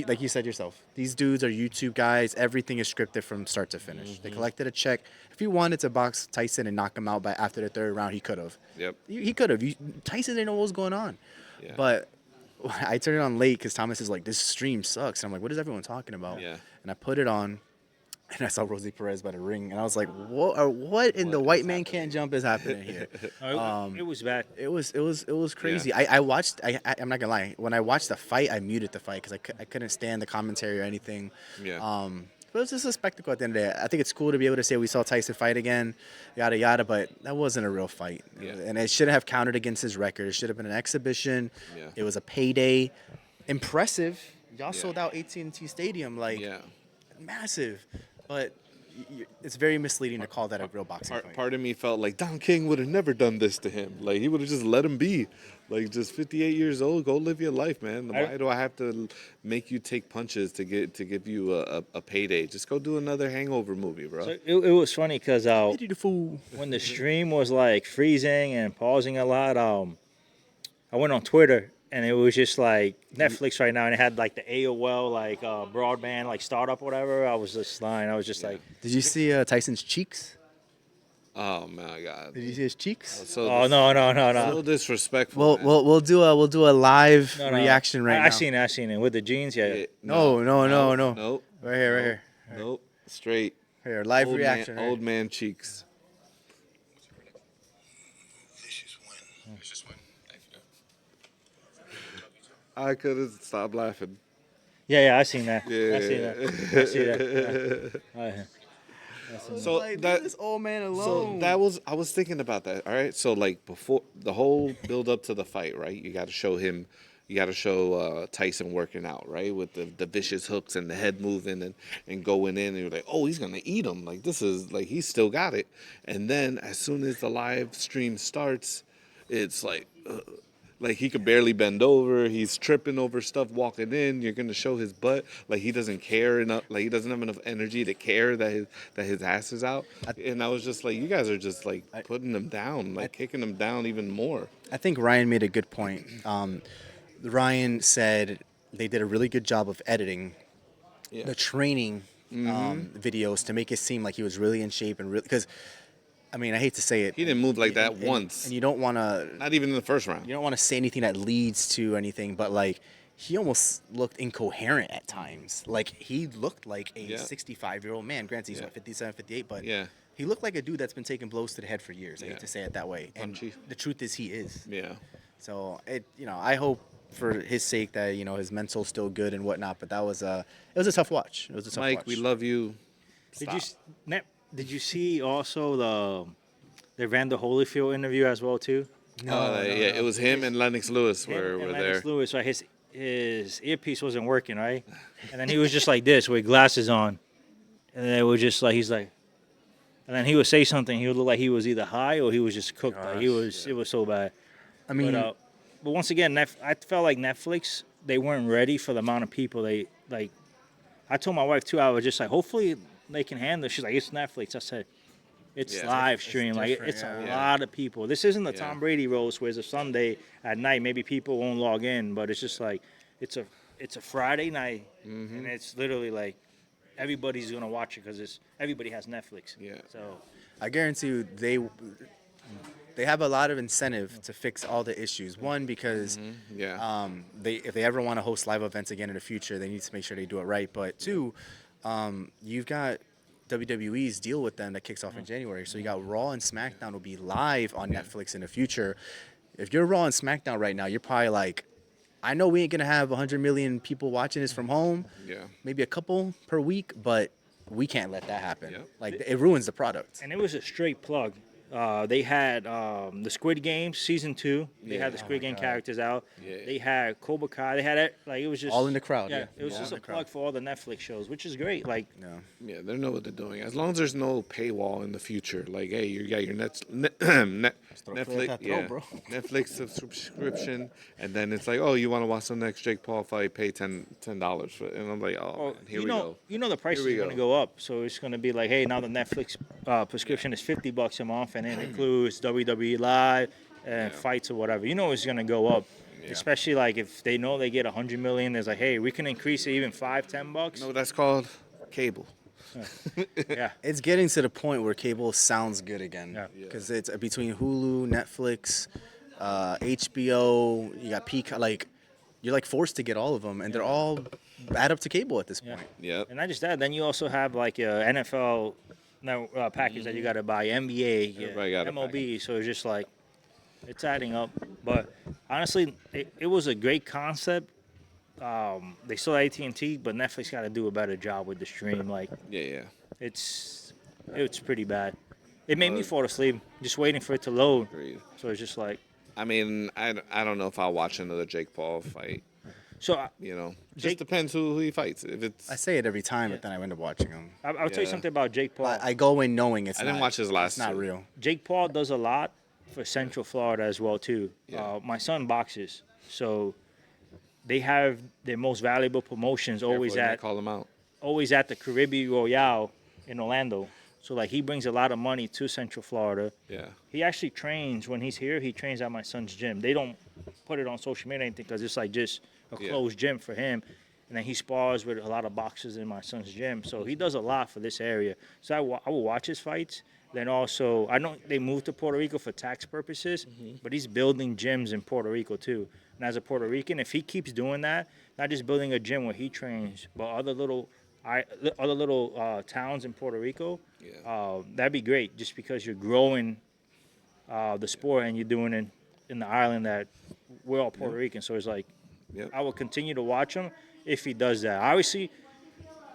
[SPEAKER 3] Like you said yourself, these dudes are YouTube guys. Everything is scripted from start to finish.
[SPEAKER 5] Mm-hmm.
[SPEAKER 3] They collected a check. If he wanted to box Tyson and knock him out by after the third round, he could have.
[SPEAKER 5] Yep.
[SPEAKER 3] He could have. Tyson didn't know what was going on.
[SPEAKER 5] Yeah.
[SPEAKER 3] But I turned it on late because Thomas is like, this stream sucks. And I'm like, what is everyone talking about?
[SPEAKER 5] Yeah.
[SPEAKER 3] And I put it on. And I saw Rosie Perez by the ring, and I was like, "What in the
[SPEAKER 5] What
[SPEAKER 3] white
[SPEAKER 5] is
[SPEAKER 3] man
[SPEAKER 5] happening?
[SPEAKER 3] can't jump is happening here?"
[SPEAKER 4] It was bad.
[SPEAKER 3] It was crazy. I watched. I'm not gonna lie. When I watched the fight, I muted the fight because I couldn't stand the commentary or anything.
[SPEAKER 5] Yeah.
[SPEAKER 3] But it was just a spectacle at the end of the day. I think it's cool to be able to say we saw Tyson fight again, yada yada. But that wasn't a real fight,
[SPEAKER 5] Yeah.
[SPEAKER 3] and it shouldn't have counted against his record. It should have been an exhibition.
[SPEAKER 5] Yeah.
[SPEAKER 3] It was a payday. Impressive. Y'all
[SPEAKER 5] Yeah.
[SPEAKER 3] sold out AT&T Stadium, like
[SPEAKER 5] Yeah.
[SPEAKER 3] massive. But it's very misleading to call that a real boxing fight.
[SPEAKER 5] Part of me felt like Don King would have never done this to him. Like he would have just let him be. Like just 58 years old, go live your life, man. Why do I have to make you take punches to give you a payday? Just go do another Hangover movie, bro.
[SPEAKER 4] So it was funny because
[SPEAKER 3] Pity the fool.
[SPEAKER 4] when the stream was like freezing and pausing a lot, I went on Twitter and it was just like Netflix right now, and it had like the AOL like broadband like startup whatever. I was just lying. I was just like,
[SPEAKER 3] Did you see Tyson's cheeks?
[SPEAKER 5] Oh my God.
[SPEAKER 3] Did you see his cheeks?
[SPEAKER 5] So
[SPEAKER 4] oh no.
[SPEAKER 5] So disrespectful. man.
[SPEAKER 3] We'll do a live
[SPEAKER 4] No.
[SPEAKER 3] reaction right now.
[SPEAKER 4] I seen it with the jeans. Yeah.
[SPEAKER 5] Yeah,
[SPEAKER 3] No.
[SPEAKER 5] Nope.
[SPEAKER 3] Right here.
[SPEAKER 5] Nope. Straight.
[SPEAKER 3] Here, live
[SPEAKER 5] Old
[SPEAKER 3] reaction.
[SPEAKER 5] Man,
[SPEAKER 3] right?
[SPEAKER 5] old man cheeks. I couldn't stop laughing.
[SPEAKER 4] Yeah, I seen that.
[SPEAKER 5] Yeah.
[SPEAKER 4] I seen that. I see that. Yeah. Oh, yeah.
[SPEAKER 5] So
[SPEAKER 3] Like,
[SPEAKER 5] that
[SPEAKER 3] leave this old man
[SPEAKER 5] So
[SPEAKER 3] alone.
[SPEAKER 5] that was I was thinking about that. All right, so like before the whole build up to the fight, right? You got to show him, you got to show Tyson working out, right, with the vicious hooks and the head moving and going in, and you're like, oh, he's gonna eat him. Like this is like he's still got it. And then as soon as the live stream starts, it's like he could barely bend over. He's tripping over stuff walking in. You're gonna show his butt. Like he doesn't care enough. Like he doesn't have enough energy to care that his ass is out. And I was just like, you guys are just like putting him down, like kicking him down even more.
[SPEAKER 3] I think Ryan made a good point. Ryan said they did a really good job of editing
[SPEAKER 5] Yeah.
[SPEAKER 3] the training videos to make it seem like he was really in shape and really because. I mean, I hate to say it.
[SPEAKER 5] He didn't move like that
[SPEAKER 3] and-
[SPEAKER 5] once.
[SPEAKER 3] And you don't want to.
[SPEAKER 5] Not even in the first round.
[SPEAKER 3] You don't want to say anything that leads to anything, but like he almost looked incoherent at times. Like he looked like a
[SPEAKER 5] Yeah.
[SPEAKER 3] 65-year-old man. Granted, he's
[SPEAKER 5] Yeah.
[SPEAKER 3] 57, 58, but
[SPEAKER 5] Yeah.
[SPEAKER 3] he looked like a dude that's been taking blows to the head for years. I
[SPEAKER 5] Yeah.
[SPEAKER 3] hate to say it that way. And
[SPEAKER 5] Punchy.
[SPEAKER 3] the truth is, he is.
[SPEAKER 5] Yeah.
[SPEAKER 3] So I hope for his sake that his mental's still good and whatnot. But it was a tough watch. It was a tough
[SPEAKER 5] Mike,
[SPEAKER 3] watch.
[SPEAKER 5] we love you.
[SPEAKER 4] Did you see also the Evander Holyfield interview as well too?
[SPEAKER 5] Yeah, it was him and Lennox Lewis
[SPEAKER 4] Him
[SPEAKER 5] were
[SPEAKER 4] and
[SPEAKER 5] there.
[SPEAKER 4] Lennox Lewis, right? His earpiece wasn't working, right? And then he was just like this with glasses on, and then it was just like he's like, and then he would say something. He would look like he was either high or he was just cooked. Like he was. It was so bad.
[SPEAKER 3] I mean,
[SPEAKER 4] But once again, I felt like Netflix, they weren't ready for the amount of people they like. I told my wife too. I was just like, hopefully they can handle it. She's like, it's Netflix. I said, it's
[SPEAKER 5] Yeah.
[SPEAKER 4] live stream. Like
[SPEAKER 3] different,
[SPEAKER 4] it's a
[SPEAKER 3] yeah.
[SPEAKER 4] lot of people. This isn't the
[SPEAKER 5] Yeah.
[SPEAKER 4] Tom Brady roast where it's a Sunday at night. Maybe people won't log in, but it's just like it's a Friday night, and it's literally like everybody's gonna watch it because everybody has Netflix.
[SPEAKER 5] Yeah.
[SPEAKER 4] So
[SPEAKER 3] I guarantee you they have a lot of incentive to fix all the issues. One, because
[SPEAKER 5] Yeah.
[SPEAKER 3] if they ever want to host live events again in the future, they need to make sure they do it right. But two, you've got WWE's deal with them that kicks off in January. So you got Raw and SmackDown will be live on Netflix in the future. If you're Raw and SmackDown right now, you're probably like, I know we ain't gonna have 100 million people watching this from home.
[SPEAKER 5] Yeah.
[SPEAKER 3] Maybe a couple per week, but we can't let that happen.
[SPEAKER 5] Yep.
[SPEAKER 3] Like it ruins the product.
[SPEAKER 4] and it was a straight plug. They had the Squid Game season 2. They had the Squid Game characters out.
[SPEAKER 5] Yeah.
[SPEAKER 4] They had Cobra Kai. They had it like it was just
[SPEAKER 3] All in the crowd,
[SPEAKER 4] Yeah,
[SPEAKER 3] yeah.
[SPEAKER 4] it was
[SPEAKER 3] All
[SPEAKER 4] just
[SPEAKER 3] in
[SPEAKER 4] a
[SPEAKER 3] the crowd.
[SPEAKER 4] plug for all the Netflix shows, which is great. Like
[SPEAKER 3] No.
[SPEAKER 5] Yeah, they know what they're doing. As long as there's no paywall in the future, like, hey, you got your Netflix, yeah,
[SPEAKER 3] bro.
[SPEAKER 5] Netflix subscription, and then it's like, oh, you want to watch the next Jake Paul fight? Pay $10 for it, and I'm like, oh, man, here we go.
[SPEAKER 4] You know the price
[SPEAKER 5] Here we
[SPEAKER 4] is going to
[SPEAKER 5] go.
[SPEAKER 4] go up, so it's going to be like, hey, now the Netflix prescription is $50 a month, and it includes WWE Live and fights or whatever. You know it's going to go up, especially like if they know they get 100 million. There's like, hey, we can increase it even $5-10.
[SPEAKER 5] No, that's called cable.
[SPEAKER 4] Yeah.
[SPEAKER 3] It's getting to the point where cable sounds good again.
[SPEAKER 4] Yeah.
[SPEAKER 3] Because it's between Hulu, Netflix, HBO, you got Peacock. Like, you're like forced to get all of them, and they're all add up to cable at this
[SPEAKER 4] Yeah.
[SPEAKER 3] point.
[SPEAKER 5] Yep.
[SPEAKER 4] And not just that, then you also have like a NFL package that you got to buy, NBA,
[SPEAKER 5] Everybody got a
[SPEAKER 4] MLB. So it's just like, it's adding up. But honestly, it was a great concept. They still AT&T, but Netflix got to do a better job with the stream. Like,
[SPEAKER 5] Yeah.
[SPEAKER 4] it's pretty bad. It made me fall asleep just waiting for it to load.
[SPEAKER 5] Agreed.
[SPEAKER 4] So it's just like,
[SPEAKER 5] I mean, I don't know if I'll watch another Jake Paul fight.
[SPEAKER 4] so
[SPEAKER 5] You know, just
[SPEAKER 4] Jake-
[SPEAKER 5] depends who he fights. If it's,
[SPEAKER 3] I say it every time, but then I end up watching them.
[SPEAKER 4] I'll tell you
[SPEAKER 5] Yeah.
[SPEAKER 4] something about Jake Paul.
[SPEAKER 3] I go in knowing it's
[SPEAKER 5] I didn't watch his last
[SPEAKER 3] It's not
[SPEAKER 5] two.
[SPEAKER 3] real.
[SPEAKER 4] Jake Paul does a lot for Central Florida as well too.
[SPEAKER 5] Yeah.
[SPEAKER 4] My son boxes, so they have their most valuable promotions always
[SPEAKER 5] Careful, they might
[SPEAKER 4] at
[SPEAKER 5] call him out.
[SPEAKER 4] the Caribbean Royale in Orlando. So like he brings a lot of money to Central Florida.
[SPEAKER 5] Yeah.
[SPEAKER 4] He actually trains when he's here. He trains at my son's gym. They don't put it on social media or anything because it's like just a
[SPEAKER 5] Yeah.
[SPEAKER 4] closed gym for him. And then he spars with a lot of boxers in my son's gym. So he does a lot for this area. So I will watch his fights. Then also, I know they moved to Puerto Rico for tax purposes, but he's building gyms in Puerto Rico too. And as a Puerto Rican, if he keeps doing that, not just building a gym where he trains, but other little towns in Puerto Rico, that'd be great. Just because you're growing the sport and you're doing it in the island that we're all Puerto Rican. So it's like,
[SPEAKER 5] Yep.
[SPEAKER 4] I will continue to watch him if he does that. Obviously,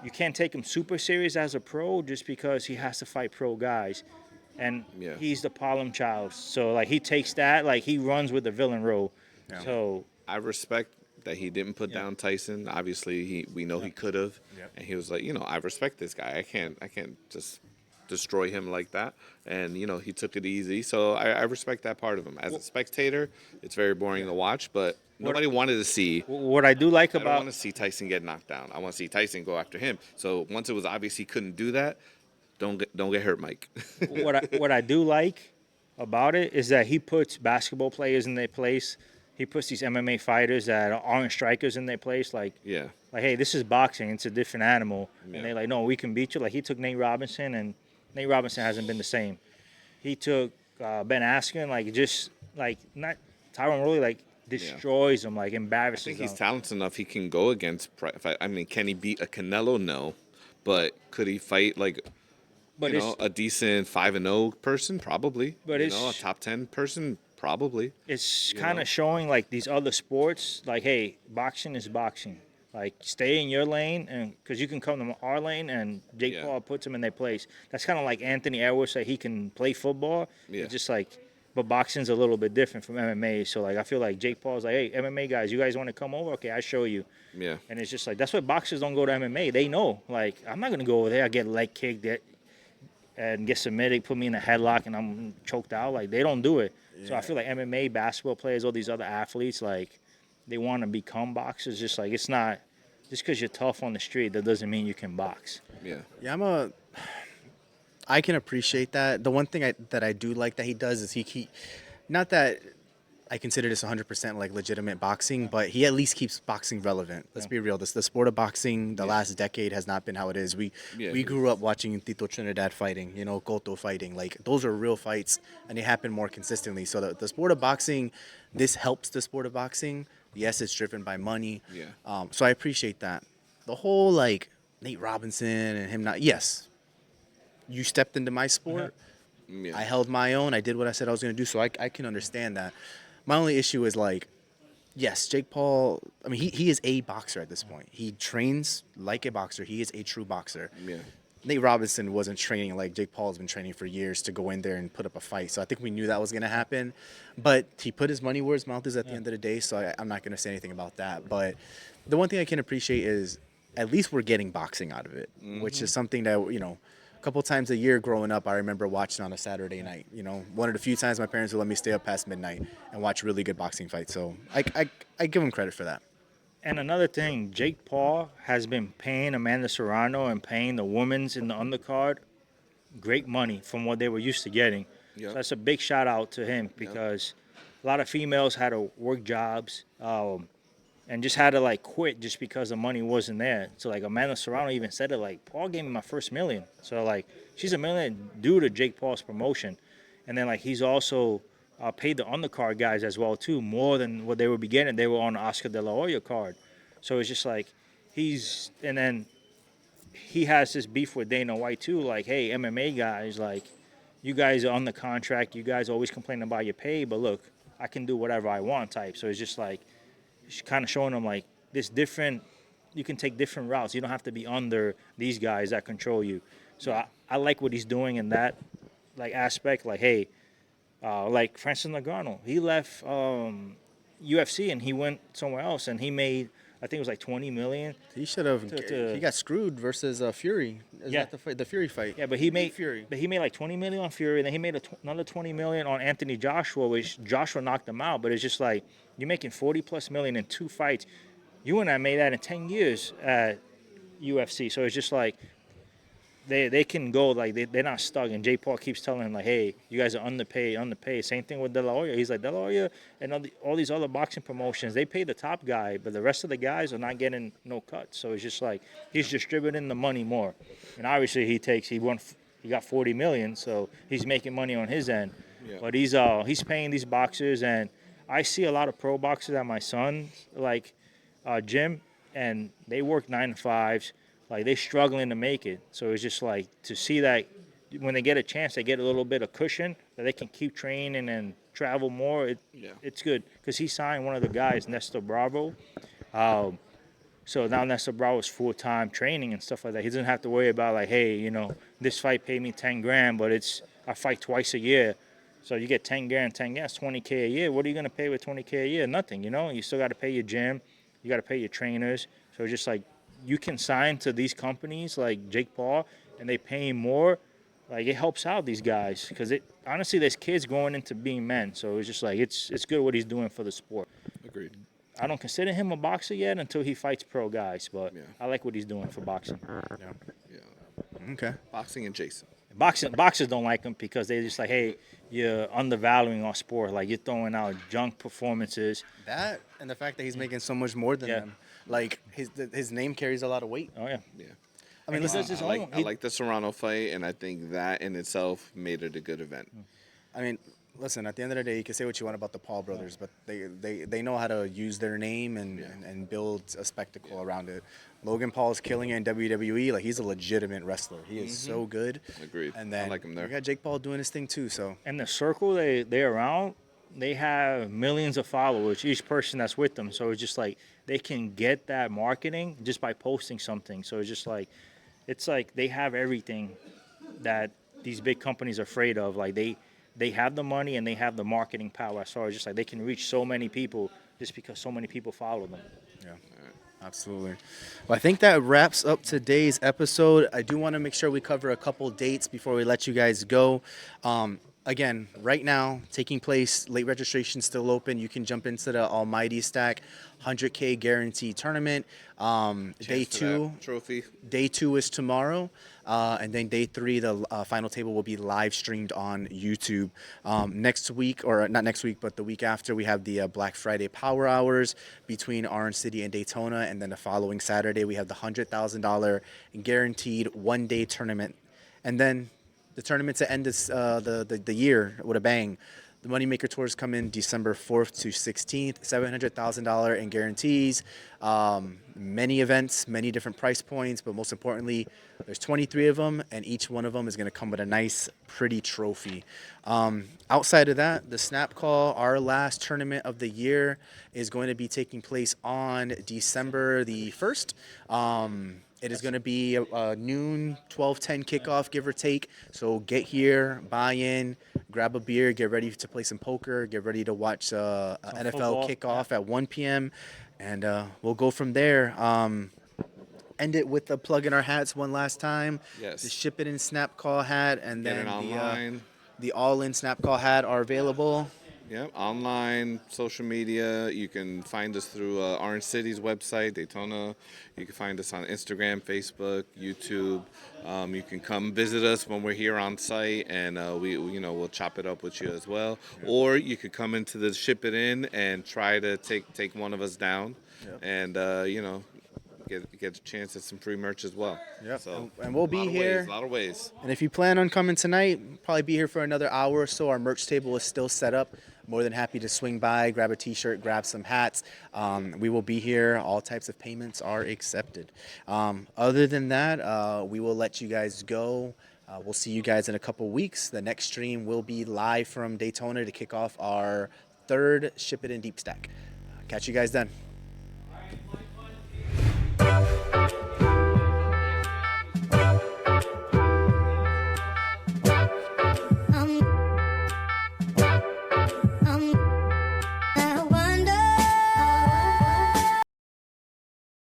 [SPEAKER 4] you can't take him super serious as a pro just because he has to fight pro guys. And
[SPEAKER 5] Yeah.
[SPEAKER 4] he's the problem child. So, like, he takes that, like, he runs with the villain role.
[SPEAKER 3] Yeah.
[SPEAKER 4] So,
[SPEAKER 5] I respect that he didn't put down Tyson. Obviously, we know he could have, and he was like, I respect this guy. I can't just destroy him like that. And he took it easy. So I respect that part of him. As a spectator, it's very boring to watch, but nobody wanted to see.
[SPEAKER 4] what I do like
[SPEAKER 5] I don't
[SPEAKER 4] about
[SPEAKER 5] want to see Tyson get knocked down. I want to see Tyson go after him. So once it was obvious he couldn't do that, don't get hurt, Mike.
[SPEAKER 4] what I do like about it is that he puts basketball players in their place. He puts these MMA fighters that aren't strikers in their place. Like,
[SPEAKER 5] Yeah.
[SPEAKER 4] hey, this is boxing. It's a different animal.
[SPEAKER 5] Yeah.
[SPEAKER 4] And they're like, no, we can beat you. Like, he took Nate Robinson, and Nate Robinson hasn't been the same. He took Ben Askren, not Tyron Woodley, destroys him,
[SPEAKER 5] I
[SPEAKER 4] embarrasses
[SPEAKER 5] think
[SPEAKER 4] him.
[SPEAKER 5] he's talented enough. He can go against. Can he beat a Canelo? No, but could he fight
[SPEAKER 4] But it's-
[SPEAKER 5] a decent 5-0 person? Probably.
[SPEAKER 4] But
[SPEAKER 5] a
[SPEAKER 4] it's-
[SPEAKER 5] top 10 person? Probably.
[SPEAKER 4] It's
[SPEAKER 5] you
[SPEAKER 4] kind
[SPEAKER 5] know?
[SPEAKER 4] of showing these other sports, hey, boxing is boxing. Stay in your lane, and because you can come to our lane, and Jake
[SPEAKER 5] Yeah.
[SPEAKER 4] Paul puts him in their place. That's kind of like Anthony Edwards said he can play football.
[SPEAKER 5] Yeah.
[SPEAKER 4] It's just but boxing's a little bit different from MMA. So I feel like Jake Paul's like, hey, MMA guys, you guys want to come over? Okay, I show you.
[SPEAKER 5] Yeah.
[SPEAKER 4] And it's just that's why boxers don't go to MMA. They know, I'm not gonna go over there. I get leg kicked. and get submitted, put me in a headlock, and I'm choked out. Like, they don't do it. So I feel like MMA, basketball players, all these other athletes, like, they want to become boxers. Just like, it's not just because you're tough on the street, that doesn't mean you can box.
[SPEAKER 5] Yeah.
[SPEAKER 3] Yeah, I can appreciate that. The one thing that I do like that he does is he not that I consider this 100% like legitimate boxing, but he at least keeps boxing relevant. Let's be real. The sport of boxing, the last decade has not been how it is. We grew up watching Tito Trinidad fighting, Cotto fighting. Like, those are real fights, and they happen more consistently. So the sport of boxing, this helps the sport of boxing. Yes, it's driven by money.
[SPEAKER 5] Yeah.
[SPEAKER 3] So I appreciate that. The whole like Nate Robinson and him not. Yes, you stepped into my sport.
[SPEAKER 5] Yeah.
[SPEAKER 3] I held my own. I did what I said I was going to do. So I can understand that. My only issue is like, yes, Jake Paul, I mean, he is a boxer at this point. He trains like a boxer. He is a true boxer.
[SPEAKER 5] Yeah.
[SPEAKER 3] Nate Robinson wasn't training like Jake Paul has been training for years to go in there and put up a fight. So I think we knew that was going to happen. But he put his money where his mouth is at the end of the day. So I'm not going to say anything about that. But the one thing I can appreciate is at least we're getting boxing out of it, which is something that, a couple times a year growing up, I remember watching on a Saturday night. One of the few times my parents would let me stay up past midnight and watch really good boxing fights. So I give him credit for that.
[SPEAKER 4] And another thing, Jake Paul has been paying Amanda Serrano and paying the women's in the undercard great money from what they were used to getting.
[SPEAKER 5] Yep.
[SPEAKER 4] So that's a big shout out to him because a lot of females had to work jobs and just had to like quit just because the money wasn't there. So like Amanda Serrano even said it, like, Paul gave me my first $1 million. So like she's $1 million due to Jake Paul's promotion. And then like he's also paid the undercard guys as well too, more than what they were getting. They were on the Oscar De La Hoya card. So it's just like and then he has this beef with Dana White too, like, hey, MMA guys, like, you guys are on the contract, you guys always complain about your pay, but look, I can do whatever I want type. So it's just like kind of showing them like this different, you can take different routes. You don't have to be under these guys that control you. So I like what he's doing in that like aspect. Like, hey, like Francis Ngannou, he left UFC and he went somewhere else and he made, I think it was like $20 million.
[SPEAKER 3] He should have. He got screwed versus Fury. Is that the Fury fight?
[SPEAKER 4] Yeah, but he made
[SPEAKER 3] Fury.
[SPEAKER 4] But he made like $20 million on Fury, and then he made another $20 million on Anthony Joshua, which Joshua knocked him out. But it's just like you're making $40+ million in 2 fights. You and I made that in 10 years at UFC. So it's just like they can go, like they're not stuck. And Jake Paul keeps telling him like, hey, you guys are underpaid. Same thing with De La Hoya. He's like, De La Hoya and all these other boxing promotions, they pay the top guy, but the rest of the guys are not getting no cuts. So it's just like he's distributing the money more. And obviously he got $40 million, so he's making money on his end. Yeah. But he's paying these boxers, and I see a lot of pro boxers at my son's like gym, and they work 9 to 5s. Like, they're struggling to make it. So it's just like to see that when they get a chance, they get a little bit of cushion that they can keep training and travel more. It's good because he signed one of the guys, Nestor Bravo. So now Nestor Bravo is full-time training and stuff like that. He doesn't have to worry about like, hey, this fight paid me $10,000, but I fight twice a year. So you get $10,000, it's $20K a year. What are you going to pay with $20K a year? Nothing, You still got to pay your gym. You got to pay your trainers. So it's just like, you can sign to these companies like Jake Paul and they pay him more. Like, it helps out these guys because honestly, there's kids going into being men. So it's just like, it's good what he's doing for the sport.
[SPEAKER 5] Agreed.
[SPEAKER 4] I don't consider him a boxer yet until he fights pro guys, but I like what he's doing for boxing.
[SPEAKER 5] Yeah.
[SPEAKER 3] Okay.
[SPEAKER 5] Boxing and Jason.
[SPEAKER 4] Boxers don't like him because they're just like, hey, you're undervaluing our sport. Like, you're throwing out junk performances.
[SPEAKER 3] That and the fact that he's making so much more than them. Like, his name carries a lot of weight.
[SPEAKER 4] Oh, yeah.
[SPEAKER 5] Yeah.
[SPEAKER 3] I mean,
[SPEAKER 5] I like the Serrano fight, and I think that in itself made it a good event.
[SPEAKER 3] I mean, listen, at the end of the day, you can say what you want about the Paul brothers, but they know how to use their name and build a spectacle around it. Logan Paul's killing it in WWE. Like, he's a legitimate wrestler. He is so good.
[SPEAKER 5] Agreed.
[SPEAKER 3] And then
[SPEAKER 5] I like him there.
[SPEAKER 3] You got Jake Paul doing his thing too. So.
[SPEAKER 4] And the circle they're around, they have millions of followers, each person that's with them. So it's just like they can get that marketing just by posting something. So it's like they have everything that these big companies are afraid of. Like, they have the money and they have the marketing power. So it's just like they can reach so many people just because so many people follow them.
[SPEAKER 3] Yeah. Absolutely. Well, I think that wraps up today's episode. I do want to make sure we cover a couple dates before we let you guys go. Again, right now, taking place, late registration still open. You can jump into the Almighty Stack 100K guarantee tournament. Day
[SPEAKER 5] For that
[SPEAKER 3] 2.
[SPEAKER 5] trophy.
[SPEAKER 3] Day 2 is tomorrow, and then day 3, the final table will be live streamed on YouTube. Next week, or not next week, but the week after, we have the Black Friday Power Hours between Orange City and Daytona, and then the following Saturday, we have the $100,000 guaranteed one-day tournament, and then the tournament to end this the year with a bang. The Moneymaker tours come in December 4th to 16th, $700,000 in guarantees. Many events, many different price points, but most importantly, there's 23 of them, and each one of them is going to come with a nice, pretty trophy. Outside of that, the Snap Call, our last tournament of the year, is going to be taking place on December the 1st. It is going to be a noon, 12:10 kickoff, give or take. So get here, buy in, grab a beer, get ready to play some poker, get ready to watch NFL
[SPEAKER 4] football.
[SPEAKER 3] kickoff at 1 p.m. And we'll go from there. End it with a plug in our hats one last time.
[SPEAKER 5] Yes.
[SPEAKER 3] The Ship It In Snap Call hat and
[SPEAKER 5] Get
[SPEAKER 3] then
[SPEAKER 5] it online.
[SPEAKER 3] the All In Snap Call hat are available.
[SPEAKER 5] Yeah, online, social media. You can find us through Orange City's website, Daytona. You can find us on Instagram, Facebook, YouTube. You can come visit us when we're here on site, and we'll chop it up with you as well. Or you could come into the Ship It In and try to take one of us down, and get a chance at some free merch as well.
[SPEAKER 3] Yep.
[SPEAKER 5] So
[SPEAKER 3] And we'll be here.
[SPEAKER 5] A lot of ways.
[SPEAKER 3] And if you plan on coming tonight, probably be here for another hour or so. Our merch table is still set up. More than happy to swing by, grab a t-shirt, grab some hats. We will be here. All types of payments are accepted. Other than that, we will let you guys go. We'll see you guys in a couple weeks. The next stream will be live from Daytona to kick off our 3rd Ship It In Deep Stack. Catch you guys then.